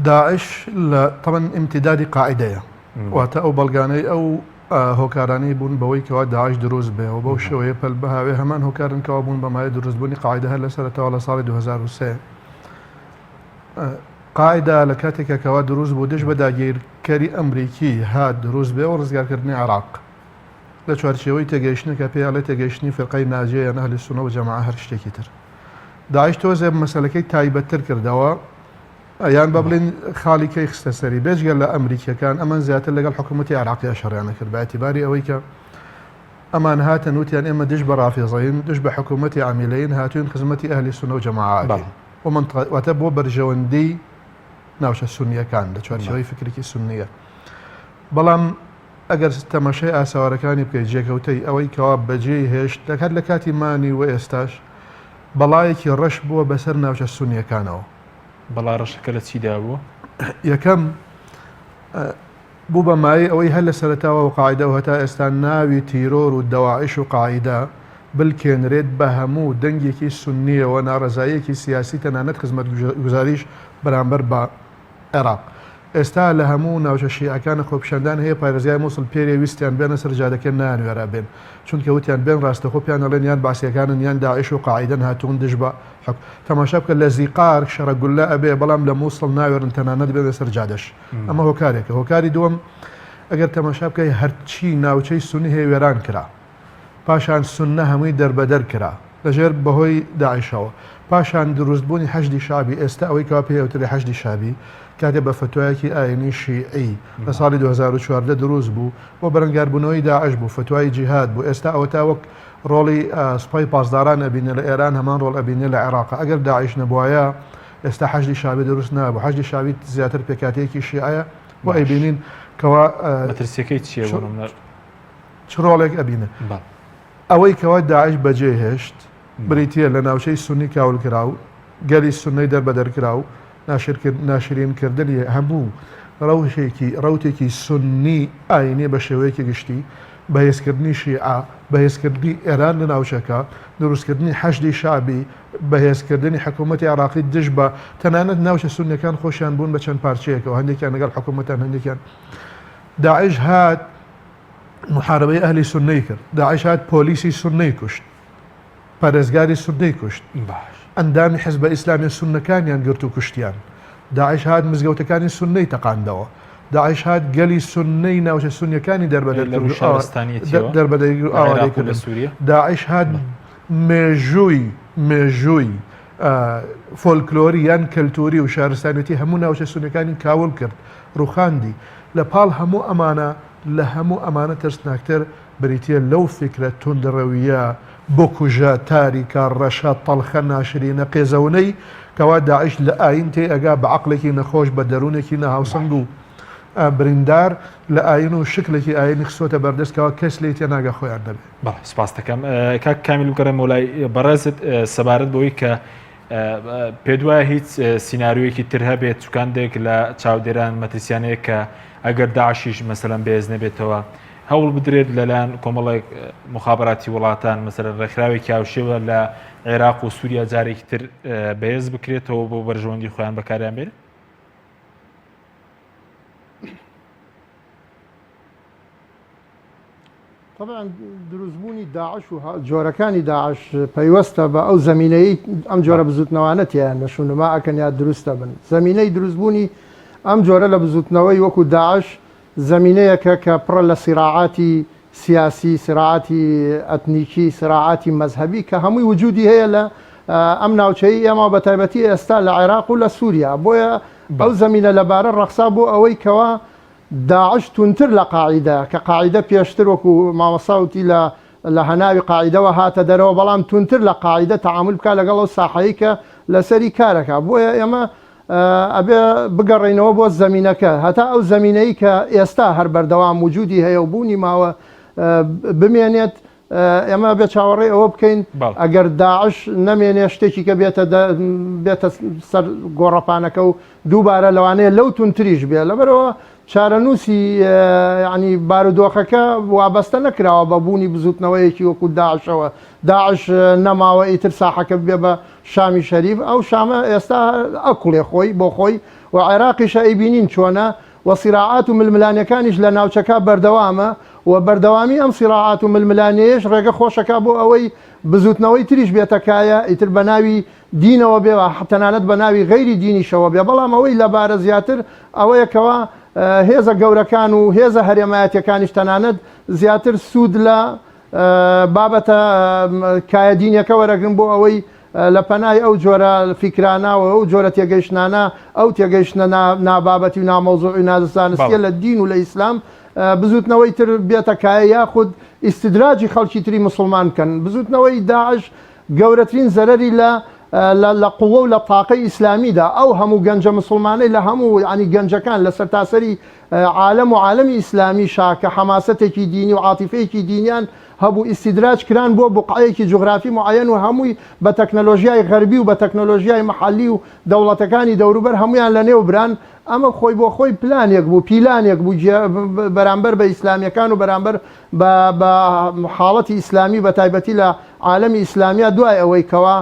داعش لە طبعا امتدادی قاعدەیە واتە ئەو بەڵگانەی ئەو هۆکارانەی بوون بەوەی کەوا داعش دروست بێەوە بەو شێوەیە پەل بەهاوێ هەمان هۆکارن کەوا بوون بەمایە دروستبوونی قاعدە هەر لەسەرەتەوە لە ساڵی 2003 قاعدە لە کاتێکە کەوا دروست بوو دژ بە داگیرکەری ئەمریکی هات دروست بێ و ڕزگارکردنی عێراق لە چوارچێوەی تێگەیشتنە کە پێیاڵێت تێگەیشتنی فێرقەی ناجیە یان ئەهلی سونە و جەماعە هەر شتێکی تر. داعش تۆزێ مەسەلەکەی تایبەتتر کردەوە یان بە بڵێن خاڵیکەی خستە سەری بێجگەل لە ئەمریکیەکان ئەمە زیاتر لەگەڵ حکوومەتی عێراقی شەڕیانە کرد بە ئەتیباری ئەوەی کە ئەمان هاتن وتیان ئێمە دش بە ڕافێزەین دش بە حکوومەتی عامیلەین هاتوین خزمەتی ئەهلی سونە و جەماعەت واتە بۆ بەرژەوەندەی ناوچە سونیەکان لە چوارچێوەی فکرێکی سونیە. بەڵام ئەگەر تەماشای ئاساوارەکانی بکەیت جێکەوتەی ئەوەی کەوا بەجێ هێشت لەکات لە کاتی مانی و ئێستاش بەڵایەکی ڕەش بووە بەسەر ناوچە سونیەکانەوە. بەڵا ڕەشەکە لە چیدا بوو؟ یەکەم بوو بە مای ئەوەی هەر لە سەرەتاوە و قاعدە و هەتا ئێستا ناوی تیرۆر و دەواعیش و قاعدە بلکێنرێت بە هەموو دەنگێکی سونیەوە ناڕزایەکی سیاسی تەنانەت خزمەت گوزاریش بەرامبەر بە عێراق. ئێستا لە هەموو ناوچە شیعەکان خۆپیشاندان هەیە پارێزگای مووسڵ پێری ویستیان بێنە سەر جادەکە نانوێرا بێن چونکە وتیان بێن ڕاستەخۆ پیان ئەڵێن یان باسیەکانن یان داعیش و قاعدەن هاتوون دژ بە تەماشا بکە لە زیقار شەڕەگولە ئەبێ بەڵام لە مووسڵ ناوێرن تەنانەت بێنە سەر جادەش. ئەمە هۆکارێکە. هۆکاری دووەم ئەگەر تەماشا بکەی هەرچی ناوچەی سونی هەیە وێران کرا پاشان سونە هەمووی دەربەدەر کرا لەژێر بەهۆی داعیشەوە پاشان دروستبوونی حەشدی شابی ئێستا ئەوەی کەوا پێوتری حەشدی شابی کاتێ بە فتوایەکی ئاینی شیعی لە ساڵی 2014 دروست بوو بۆ بەرەنگاربوونەوەی داعش بوو فتوای جیهاد بوو. ئێستا ئەوە تا وەک ڕۆڵی سوپای پاسداران ئەبینە لە ئێران هەمان ڕۆڵ ئەبینێ لە عێراق. ئەگەر داعش نەبووایە ئێستا حەشدی شابی دروست نابوو. حەشدی شابی زیاتر پێکاتەیەکی شیعەیە بۆ ئەیبینین کەوا مەترسیەکەی چییە چ ڕۆڵێک ئەبینە. ئەوەی کەوا داعش بەجێ هێشت بریتە لە ناوچەی سونی کاول کراو گەلی سونەی دەربەدەرکراو ناشرینکردنی هەموو ڕوتێکی سونی ئاینێ بە شێوەیەکی گشتی بەهێزکردنی شیعە بەهێزکردنی ئێران لە ناوچەکە دروستکردنی حەشدی شابی بەهێزکردنی حکوومەتی عراقی دژ بە تەنانەت ناوچە سونیەکان خۆشیان بوون بە چەند پارچەیەکەوە هەندێکیان لەگەڵ حکوومەتان هەندێکیان داعش هات محاربەی ئەهلی سونەی کرد. داعش هات پۆلیسی سونەی کوشت پارێزگاری سونەی کوشت ئەندامی حزب ئیسلامی سونەکانیان گرت و کوشتیان. داعش هات مزگەوتەکانی سونەی تەقاندەوە. داعش هات گەلی سونەی ناوچە سونیەکانی دەربەدەر کرد. داعش هات مێژووی فۆلکلۆری یان کەلتوری و شارستانەتی هەموو ناوچە سونیەکانی کاول کرد ڕوخاندی. لە پاڵ هەموو ئەمانە لە هەموو ئەمانە ترسناکتر بریتە لەو فکرە توندڕەویە بۆکوژە تاریکە ڕەشە تەڵخە ناشرینە قێزەونەی کەوا داعش لە ئاین تێ ئەگا بە عەقڵێکی نەخۆش بە دەروونێکی نەهاوسەنگ و بریندار لە ئاین و شکلێکی ئاینی خسۆتە بەردەستکەوە کەس لێ تێ ناگە خۆیان دەبێت. سپاس دەکەم کاک کامیل بگەڕێ مۆلای بەڕێزت سەبارەت بۆی کە پێ دوایە هیچ سیناریۆیەکی تر هەبێت چوکاندێک لە چاودێران مەترسیانەیە کە ئەگەر داعشیش مەسەلەن بێز نەبێتەوە هەوڵ بدرێت لەلایەن کۆمەڵێک مخابراتی وڵاتان مەسەلەن ڕێکخراوێکی هاوشێوە لە عێراق و سووریا جارێکی تر بەهێز بکرێتەوە بۆ بەرژەوەندی خۆیان بەکاریان بێت؟ طبعا دروستبوونی داعش و جۆرەکانی داعش پەیوەستە بە ئەو زمینەی ئەم جۆرە بزوتنەوانەتیان نەشونما ئەکەن یا دروستە بن. زمینەی دروستبوونی ئەم جۆرە لە بزوتنەوەی وەکو داعش زمینەیەکە کە پڕە لە سیراعاتی سیاسی سراعاتی ئەتنیکی سراعاتی مەذهبی کە هەمووی وجودی هەیە لە ئەم ناوچەی ئێمە بە تایبەتی ئێستا لە عێراق و لە سووریا. بۆیە ئەو زمینە لەبارە ڕەخسا بۆ ئەوەی کەوا داعش تونتر لە قاعدە کە قاعدە پێشتر وەکو مامەساوتی لە هەناوی قاعدەوە هاتە دەرەوە بەڵام تونتر لە قاعدە تەعامل بکە لەگەڵ ئەو ساحەیە کە لەسەری کارەکە. بۆیە ئێمە ئەبێ بگەڕێنەوە بۆ زمینەکە هەتا ئەو زمینەی کە ئێستا هەر بەردەوام وجودی هەیە و بوونی ماوە بمێنێت ئێمە بێ چاوەڕێ ئەوە بکەین ئەگەر داعش نەمێنێ شتێکی کە بێتە سەر گۆڕەپانەکە و دووبارە لەوانەیە لەو تونتریش بێ لەبەرەوە چارەنووسی ینی بارودۆخەکە وابەستە نەکراوە بە بوونی بزوتنەوەیەکی وەکو داعشەوە. داعش نەماوە ئیتر ساحەکە بێ بە شامی شەریف ئەو شامە ئێستا ئەکوڵێ خۆی بۆ خۆی و عێراقیشە ئەیبینین چۆنە و سیراعات و ململانیەکانیش لە ناوچەکە بەردەوامە و بەردەوامی ئەم سیراعات و ململانیەش ڕێگە خۆشەکە بۆ ئەوەی بزوتنەوەی تریش بێتەکایە ئیتر بە ناوی دینەوە بێوە تەنانەت بە ناوی غەیری دینیشەوە بێ. بەڵام ئەوەی لەبارە زیاتر ئەوەیەکەوە هێزە گەورەکان و هێزە هەرێمایەتەکانیش تەنانەت زیاتر سوود لە بابەتە کایەدینیەکە وەرەگرن بۆ ئەوەی لە پەنای ئەو جۆرە فیکراناوە ئەو جۆرە تێگەیشتانە ئەو تێگەیشتە نابابەتی و نامەوزوعی نازانستیە لە دین و لە ئیسلام بزوتنەوەی تر بێتە کایە یاخود ئیستدراجی خەڵکی تری مسلمان بکەن. بزوتنەوەی داعش گەورەترین زەرەری لە قووە و لە تاقەی ئیسلامیدا ئەو هەموو گەنجە مسلمانەی لە هەموو ینی گەنجەکان لە سەرتاسەری عالم و عالمی ئیسلامی شاکە حەماسەتێکی دینی و عاتیفەیەکی دینیان هەبوو ئیستدراج کران بۆ بوقعەیەکی جوغرافی معەن و هەمووی بە تەکنەلۆژیای غەربی و بە تەکنەلۆژیای مەحەلی و دەوڵەتەکانی دەوروبەر هەمویان لە نێو بران. ئەمە خۆی بۆ خۆی پلانێک بوو پیلانێک بوو بەرامبەر بە ئیسلامیەکان و بەرامبەر بە حاڵەتی ئیسلامی بە تایبەتی لە عالەمی ئیسلامیە دوای ئەوەی کەوا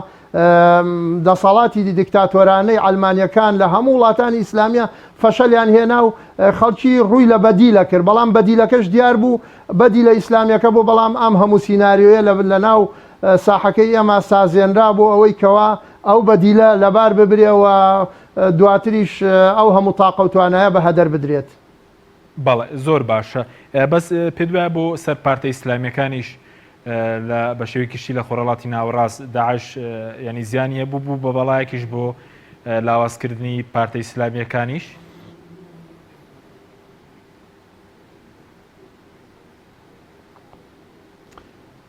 دەسەڵاتی دیکتاتۆرانەی ئەلمانیەکان لە هەموو وڵاتانی ئیسلامیە فەشەلیان هێنا و خەڵکی ڕووی لە بەدیلە کرد. بەڵام بەدیلەکەش دیار بوو بەدی لە ئیسلامیەکە بۆ بەڵام ئەم هەموو سیناریۆیە لە ناو ساحەکەی ئێمە سازێنرا بۆ ئەوەی کەوا ئەو بەدیلە لەبار ببرێەوە دواتریش ئەو هەموو تاقە و توانایە بە هەدەر بدرێت. بەڵێ زۆر باشە. بەس پێ وایە بۆ سەر پارتە ئیسلامیەکانیش لە بە شێوەیەکیشی لە خۆرەڵاتی ناوەڕاست داعش ینی زیانیە بوو بە بەڵایەکیش بۆ لاوازکردنی پارتە ئیسلامیەکانیش؟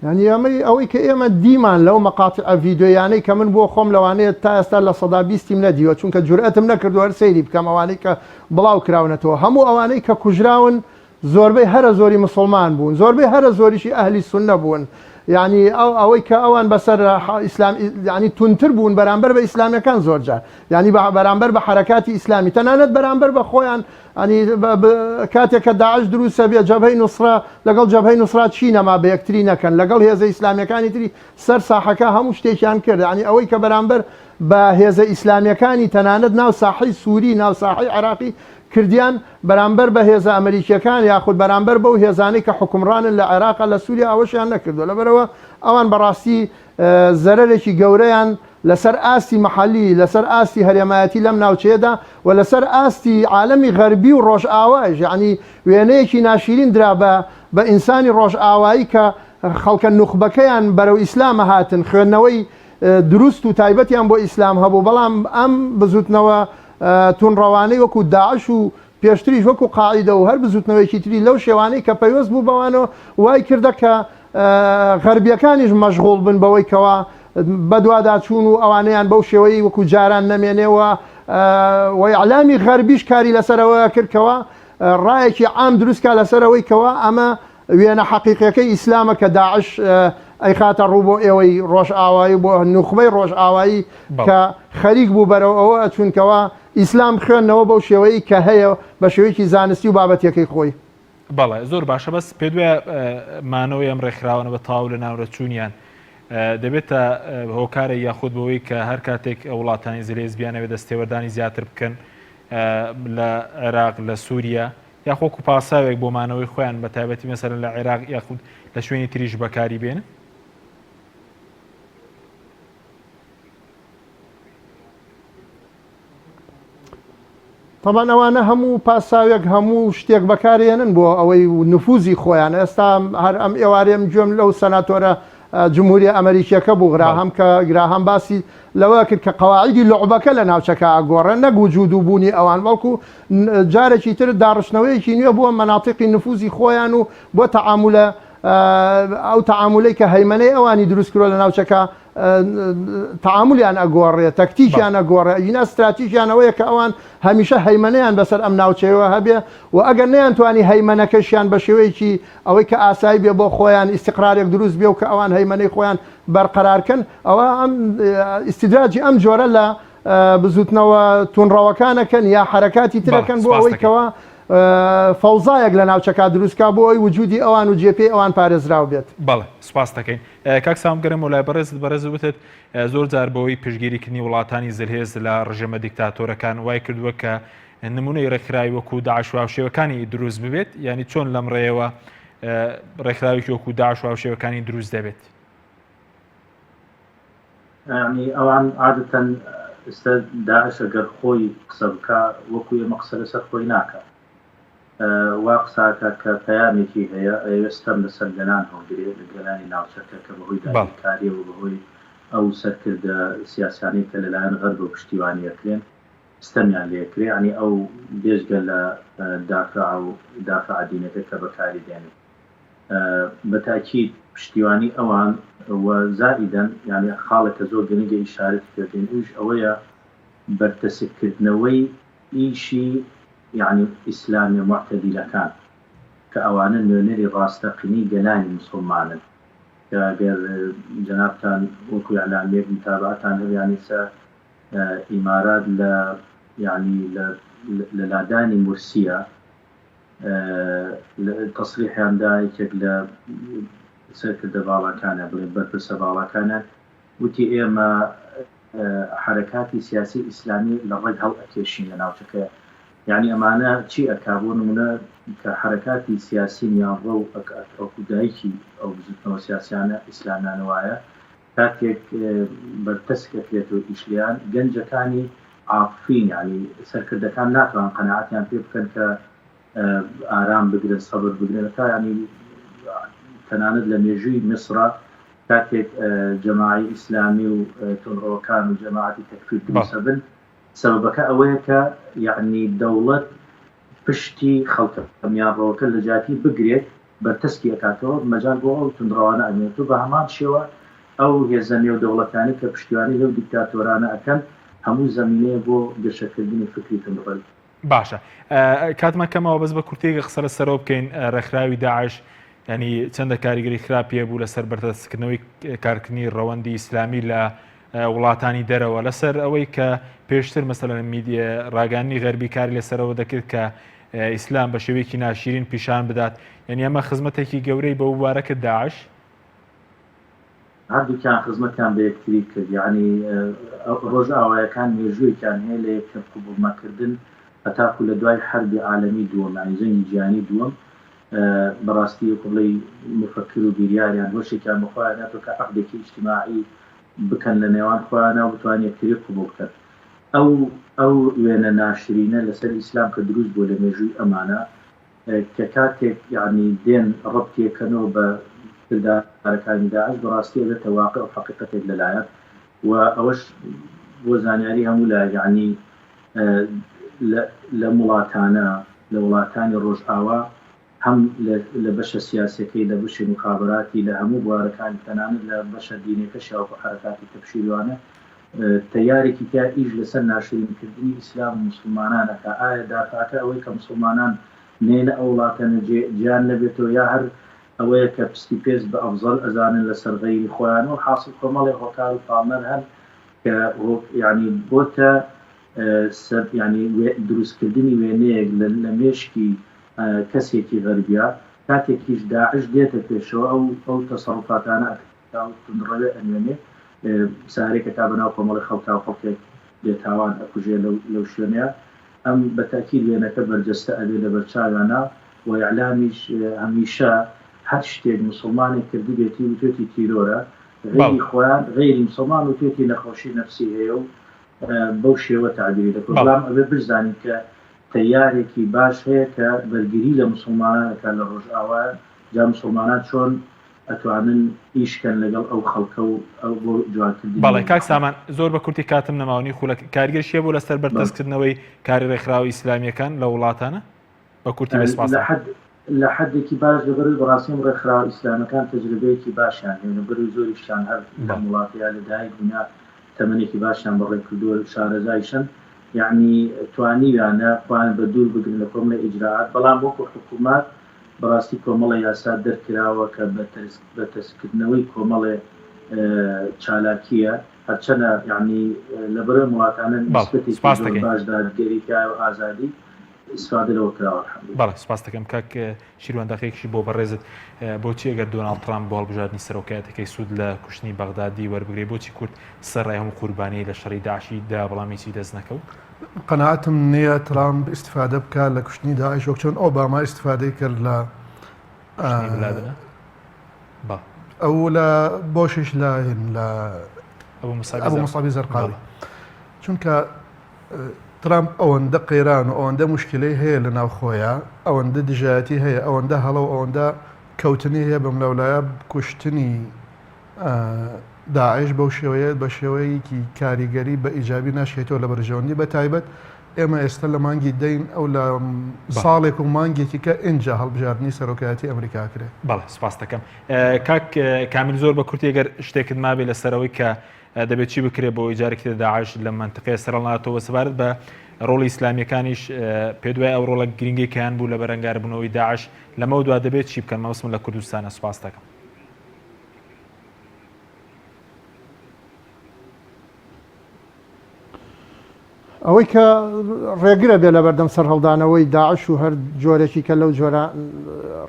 ینی ئەوەی کە ئێمە دیمان لەو مەقاتع ڤیدۆیانەی کە من بۆ خۆم لەوانەیە تا ئێستا لە سەدا بیستیم نەدیوە چونکە جورئەتم نەکردو هەر سەیری بکەم ئەوانەی کە بڵاو کراونەتەوە هەموو ئەوانەی کە کوژراون زۆربەی هەرە زۆری مسلمان بوون زۆربەی هەرە زۆریشی ئەهلی سونە بوون. یعنی ئەوەی کە ئەوان بەسەر ینی تونتر بوون بەرامبەر بە ئیسلامیەکان زۆرجار ینی بەرامبەر بە حرەکاتی ئیسلامی تەنانەت بەرامبەر بە خۆیان کاتێک کە داعش دروستە بێ جەبهەی نوسرا لەگەڵ جەبهەی نوسرا چی نەما بە یەکتری نەکەن لەگەڵ هێزە ئیسلامیەکانی تری سەر ساحەکە هەموو شتێکیان کرد. ینی ئەوەی کە بەرامبەر بە هێزە ئیسلامیەکانی تەنانەت ناو ساحەی سووری ناو ساحەی عێراقی کردیان بەرامبەر بە هێزە ئەمریکیەکان یاخود بەرامبەر بەو هێزانەی کە حکومڕانن لە عێراق لە سووریا ئەوەشیان نەکردو. لەبەرەوە ئەوان بەڕاستی زەرەرێکی گەورەیان لەسەر ئاستی مەحەلی لەسەر ئاستی هەرێمایەتی لەم ناوچەیەدا و لەسەر ئاستی عالەمی غەربی و ڕۆژئاوایش یعنی وێنەیەکی ناشرین درا بە ئینسانی ڕۆژئاوایی کە خەڵکە نوخبەکەیان بەرەو ئیسلامە هاتن خوێندنەوەی دروست و تایبەتیان بۆ ئیسلام هەبوو. بەڵام ئەم بزوتنەوە تونڕەوانەی وەکو داعش و پێشتریش وەکو قاعیدە و هەر بزوتنەوەیکی تری لەو شێوانەی کە پەیوەست بوو بەوانەوە وای کردە کە غەربیەکانیش مەشغوڵ بن بەوەی کەوا بەدواداچوون و ئەوانەیان بەو شێوەی وەکو جاران نەمێنێەوە وی ئەعلامی غەربیش کاری لەسەرەوە کردکەوە ڕایەکی عام دروستکە لەسەرەوەی کەوا ئەمە وێنە حەقیقەکەی ئیسلامە کە داعش ئەی خاتە ڕوو بۆ ئێوەی ڕۆژئاوایی بۆ نوخبەی ڕۆژئاوایی کە خەریک بوو بەرەو ئەوە چونکەوە ئیسلام خوێندنەوە بەو شێوەیە کە هەیە بە شێوەیەکی زانستی و بابەتەکەی خۆی. بەڵێ زۆر باشە بەس پێ وایە مانەوەی ئەم ڕێکخراونە بە تاو لە ناوڕەچوونیان دەبێتە هۆکارە یاخود بەوەی کە هەر کاتێک وڵاتانی زلێزبیانەوێت دەستێوەردانی زیاتر بکەن لە عێراق لە سووریا یاخۆکو پاساوێک بۆ مانەوەی خۆیان بە تایبەتی مەسەرەن لە عێراق یاخود لە شوێنی تریش بەکاری بێنن؟ طبعاً ئەوانە هەموو پاساوێک هەموو شتێک بەکارێنن بۆ ئەوەی نفوزی خۆیان. ئێستا هەر ئەم ئێوارێم گوێم لەو سەناتۆرە جمهوری ئەمریکیەکە بوو گراهەم کە گراهەم باسی لەوە کرد کە قەواعیدی لوعبەکە لە ناوچەکە ئاگۆڕێن نەک وجود و بوونی ئەوان بەڵکو جارێکی تر داڕشتنەوەیەکی نوێ بووە مەناطقی نفوزی خۆیان و بۆ تەعاملە ئەو تەعاملەی کە هەیمەنەی ئەوانی دروست کردووە لە ناوچەکە تەعاملیان ئەگۆڕێت تەکتیکیان ئەگۆڕێ ئینا استراتیژیانەوەیە کە ئەوان هەمیشە هەیمەنەیان بەسەر ئەم ناوچەیەوە هەبێ و ئەگەر نەیانتوانی هەیمەنەکەشیان بە شێوەیەکی ئەوەی کە ئاسایی بێ بۆ خۆیان ئیستیقرارێک دروست بێ و کە ئەوان هەیمەنەی خۆیان بەرقەرارکەن ئەوە ئەم ئیستیدراجی ئەم جۆرە لە بزوتنەوە تونڕەوەکانەکەن یا حرەکاتی ترەکەن بۆ ئەوەی کەوە فەوزایەک لە ناوچەکە دروستکە بۆ ئەوی وجودی ئەوان و جێپی ئەوان پارێزراو بێت. بەڵێ سوپاس دەکەین. کاک سامگەرم و لای بەڕێز وتت زۆر جار بەوەی پشگیریکردنی وڵاتانی زلهێز لە ڕژەمە دیکتاتۆرەکان وای کردووە کە نمونەی ڕێکخراوی وەکو داعش و هاوشێوەکانی دروست ببێت یعنی چۆن لەم ڕێەوە ڕێکخراوێکی وەکو داعش و هاوشێوەکانی دروست دەبێت؟ ینی ئەوان عادەتەن ئێستا داعش ئەگەر خۆی قسە بکە وەکو ئێمە قسە لەسەر خۆی ناکات وا قساکە کە پەیامێکی هەیە ئێستەم لەسەر گەلان هەڵگرێت لە گەلانی ناوچەکە کە بەهۆی داریکاری و بەهۆی ئەو سەرکردە سیاسیانەی کە لەلایەن غەرب و پشتیوانیەکرێن ستەمیان لێکرێ ینی ئەو بێژگە لە دافع دینەکە کە بەکاری دێنێت بەتاکید پشتیوانی ئەوان وەزائیدەن یعنی خاڵێکە زۆر گەنگە ئیشارەت کردین ئوش ئەوەیە بەرتەسکردنەوەی ئیشی یعنی ئیسلامی معتەدیلەکان کە ئەوانە نوێنەری ڕاستەقینی گەلانی مسلمانن کە ئەگەر جەنابتان وەکو ئەعلامێک متابعەتان هەبیانی سە ئیمارات لە یعنی لە لادانی مرسیە تەسریحیاندا یەکێک لە سەرکردە باڵەکانە بڵێ بەرپرسە باڵەکانە وتی ئێمە حرەکاتی سیاسی ئیسلامی لە ڕێک هەڵ ئەکێشین لە ناوچەکە یعنی ئەمانە چی ئەکابوو نمونە کە حرەکاتی سیاسی میان ڕۆ ئەوکودایکی ئەو بزوتنەوە سیاسیانە ئیسلامیانە وایە کاتێک بەرتەسکەکرێت و ئیشلیان گەنجەکانی عافین ینی سەرکردەکان ناتوان قەناعەتیان پێ بکەن کە ئارام بگرن سەبر بگرن تا ینی تەنانەت لە مێژووی میسرە کاتێک جەماعی ئیسلامی و تونڕۆکان و جەماعەتی تەکفیر دروستەبن سەبەبەکە ئەوەیە کە یعنی دەوڵەت پشتی خەڵکەمیانڕەوەکە لە جاتی بگرێت بەرتەسکی ئەکاتەوە مەجال بۆ ئەو تونڕەوانە ئەمێت و بە هەمان شێوە ئەو هێزەنێ و دەوڵەتانی کە پشتیوانی لەو دیکتاتۆرانە ئەکەن هەموو زەمینەیە بۆ گەشەکردنی فکری تونڕەوی. باشە کاتمەکەمەوە بەس بە کورتێک قسە لە سەرەوە بکەین ڕێکخراوی داعش ینی چەندە کاریگەری خراپیە بوو لەسەر بەرتەسکردنەوەی کارکردنی ڕەوەندی ئیسلامی لە وڵاتانی دەرەوە لەسەر ئەوەی کە پێشتر مەسەلەن میدیە ڕاگەاندنی غەربی کاری لەسەرەوە دەکرد کە ئیسلام بە شێوەیەکی ناشرین پیشان بدات یعنی ئەمە خزمەتێکی گەورەی بە وبارەکە داعش هەردووکیان خزمەتیان بە یەکتری کرد یعنی ڕۆژئاوایەکان مێژوویەکیان هەیە لە یەکتر قبوڵنەکردن هەتاکو لە دوای حربی عالەمی دووەم یعنی جەنگی جیهانی دووەم بەڕاستی بڵێ مفەکر و بیریاریان وەشێکیان بخوایان ناتوە کە عەقدێکی ئیجتیماعی بکەن لە نێوان خۆیانە و بتوانێت یەکتری قبوڵ بکەن ئەو وێنە ناشرینە لەسەر ئیسلام کە دروست بوو لە مێژووی ئەمانە کە کاتێک یعنی دێن ڕەبتێکەنەوە بە کردارەکانی داعش بەڕاستی ئەبێتە واقع و حەقیقەتێک لەلایەن و ئەوەش بۆ زانیاری هەموو لە یعنی لە وڵاتانە لە وڵاتانی ڕۆژئاوا هەم لە بەشە سیاسەکەی لە بەشی مخابراتی لە هەموو بوارەکانی تەنانەت لە بەشە دینەکە شاوکە حرەکاتی تەبشیروانە تەیارێکی تا ئیش لەسەر ناشرینکردنی ئیسلام و مسلمانانەکە ئایا دافعەکە ئەوەی کە مسلمانان نێنە ئەو وڵاتانە گیان نەبێتەوە یا هەر ئەوەیە کە پستی پێست بە ئەفزەل ئەزانن لەسەر غەیری خۆیان و حاصل کۆمەڵی هۆکار و پامەر هەن کە ینی بۆتە ینی دروستکردنی وێنەیەک لە مێشکی کەسێکی غەربیە کاتێکیش داعش دێتە پێشەوە ئەو تەسەڵوفاتانە ڕەوێ ئەنوێنێ سارێکە تا بەناو کۆمەڵی خەڵکا و خەڵکێک بێتاوان ئەکوژێ لەو شوێنەیە ئەم بەتاکید وێنەکە بەرجەستە ئەبێ لە بەرچاوانە و ئیعلامیش هەمیشە هەر شتێک مسلمانی کردی بێتی و توێتی تیرۆرە غیری خۆیان غیری مسلمان و توێتی نەخۆشی نەفسی هەیە و بەو شێوە تعبیری دەکەن بەڵام ئەبێ بزانین کە تەیارێکی باش هەیە کە بەرگری لە مسلمانانەکە لە ڕۆژئاوا جا مسلمانان چۆن ئەتوانن ئیشکەن لەگەڵ ئەو خەڵکە و ئەو بۆ جوانکردنی. بەڵێ کاک سامان زۆر بە کورتی کاتم نەماونی خولە کارگەشیە بۆ لەسەر بەردەستکردنەوەی کاری ڕێکخراوی ئیسلامیەکان لە وڵاتانە بە کورتی بەسپاس لە حدێکی باش لەبەر بەڕاستیم ڕێکخراوە ئیسلامەکان تەجربەیەکی باشیان هێن بەر و زۆریشان هەر لە وڵاتیا لەدایک بوونا تەمەنێکی باشیان بەڕێ کردووە شارەزایشن یعنی توانیویانە خوان بە دوور بگرن لە کۆمەڵی ئیجراعات بەڵام وەکو حکوومەت بەڕاستی کۆمەڵی یاسا دەرکراوە کە بە تەسکردنەوەی کۆمەڵێ چالاکیە هەرچەنە یعنی لەبەر وڵاتانە نسبەتێکی باشدارگەریکا و ئازادی استفاده لەوە کراوە. بەڵێ سپاس دەکەم کاک شیروان دەقەیەکیشی بۆ بەڕێزت بۆچی ئەگەر دۆناڵد ترامپ بۆ هەڵبژاردنی سەرۆکایەتەکەی سوود لە کوشتنی بەغدادی وەربگرێ بۆچی کورد سەرڕای هەموو قوربانی لە شەڕی داعشی دا بەڵامی چی دەست نەکەوت؟ قەناعەتم نییە ترامپ استفادە بکات لە کوشتنی داعش وەک چۆن ئۆباما استفادەی کرد لە ئەو لە بۆشش لە ئەبوو مەسابی زەرقاوی چونکە ترامپ ئەوەندە قەیران و ئەوەندە مشکلەی هەیە لە ناوخۆیە ئەوەندە دژایەتی هەیە ئەوەندە هەڵە و ئەوەندە کەوتنی هەیە بەم لەولایە کوشتنی داعش بەو شێوەیە بە شێوەیەکی کاریگەری بە ئیجابی ناشێتەوە لە بەرژەوەندی بە تایبەت ئێمە ئێستا لە مانگی دەین ئەو لە ساڵێک و مانگێکی کە ئینجا هەڵبژاردننی سەرۆکایەتی ئەمریکا کرێت. بەڵێ سپاس دەکەم. کاک کامیل زۆر بە کورتی ئەگەر شتێکت مابێ لەسەرەوەی کە دەبێت چی بکرێت بۆ ئیجارێکی داعش لە منتقەیە سەرڵاتەوە سەبارەت بە ڕۆڵی ئیسلامیەکانیش پێ دوای ئەو ڕۆڵە گرنگی کەیان بوو لە بەرەنگاربوونەوەی داعش لەمە دوا دەبێت چی بکەن مەوسم لە کوردستانە. سپاس دەکەم. ئەوەی کە ڕێگرە بێ لە بەردەم سەر هەڵدانەوەی داعش و هەر جۆرێکی کە لەو جۆرە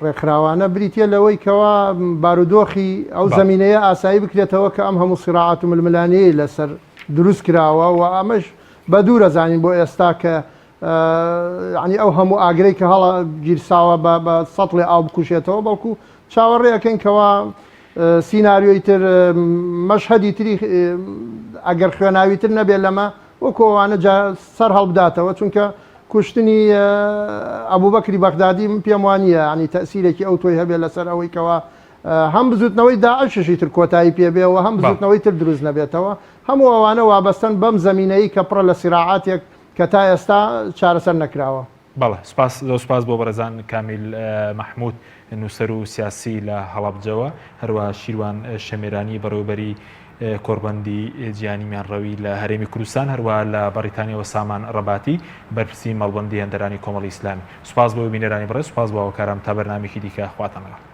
ڕێکخراوانە بریتە لەوەی کەوا بارودۆخی ئەو زمینەیە ئاسایی بکرێتەوە کە ئەم هەموو سیراعات و ململانەیە لەسەر دروست کراوە و ئەمەش بە دوورە زانین بۆ ئێستا کە ینی ئەو هەموو ئاگرەی کە هەڵە گیرساوە بە سەڵێ ئاو بکوشێتەوە بەڵکو چاوەڕێەکەن کەوا سیناریۆی تر مەشهەدی تری ئەگەر خوێناوی تر نەبێت لەمە وەکۆوانە سەر هەڵبداتەوە چونکە کوشتنی ئەبوبەکری بەغدادی من پێم وانە ینی تەسیرێکی ئەو تۆی هەبێت لەسەر ئەوەی کەوا هەم بزوتنەوەی داعششی تر کۆتایی پێبێەوە هەم بزوتنەوەی تر دروست نەبێتەوە هەموو ئەوانە وابەستن بەم زمینەی کە پڕە لە سیراعاتێک کە تا ئێستا چارەسەر نەکراوە. بەڵێ سپاس بۆ بەڕێزان کامیل مەحموود نووسەر و سیاسی لە هەڵەبجەوە هەروە شیروان شەمێرانی بەڕێوەبەری کۆربەندی جیهانی میانڕەوی لە هەرێمی کوردستان هەروە لە بەریتانیەوە سامان ڕەباتی بەرپرسی مەڵبەندی هەندەرانی کۆمەڵی ئیسلامی. سوپاس بۆ بینەرانی بەڕێز سوپاس بۆ ئەوکارم تا بەرنامێکی دیکە خواتان لەگەڵ.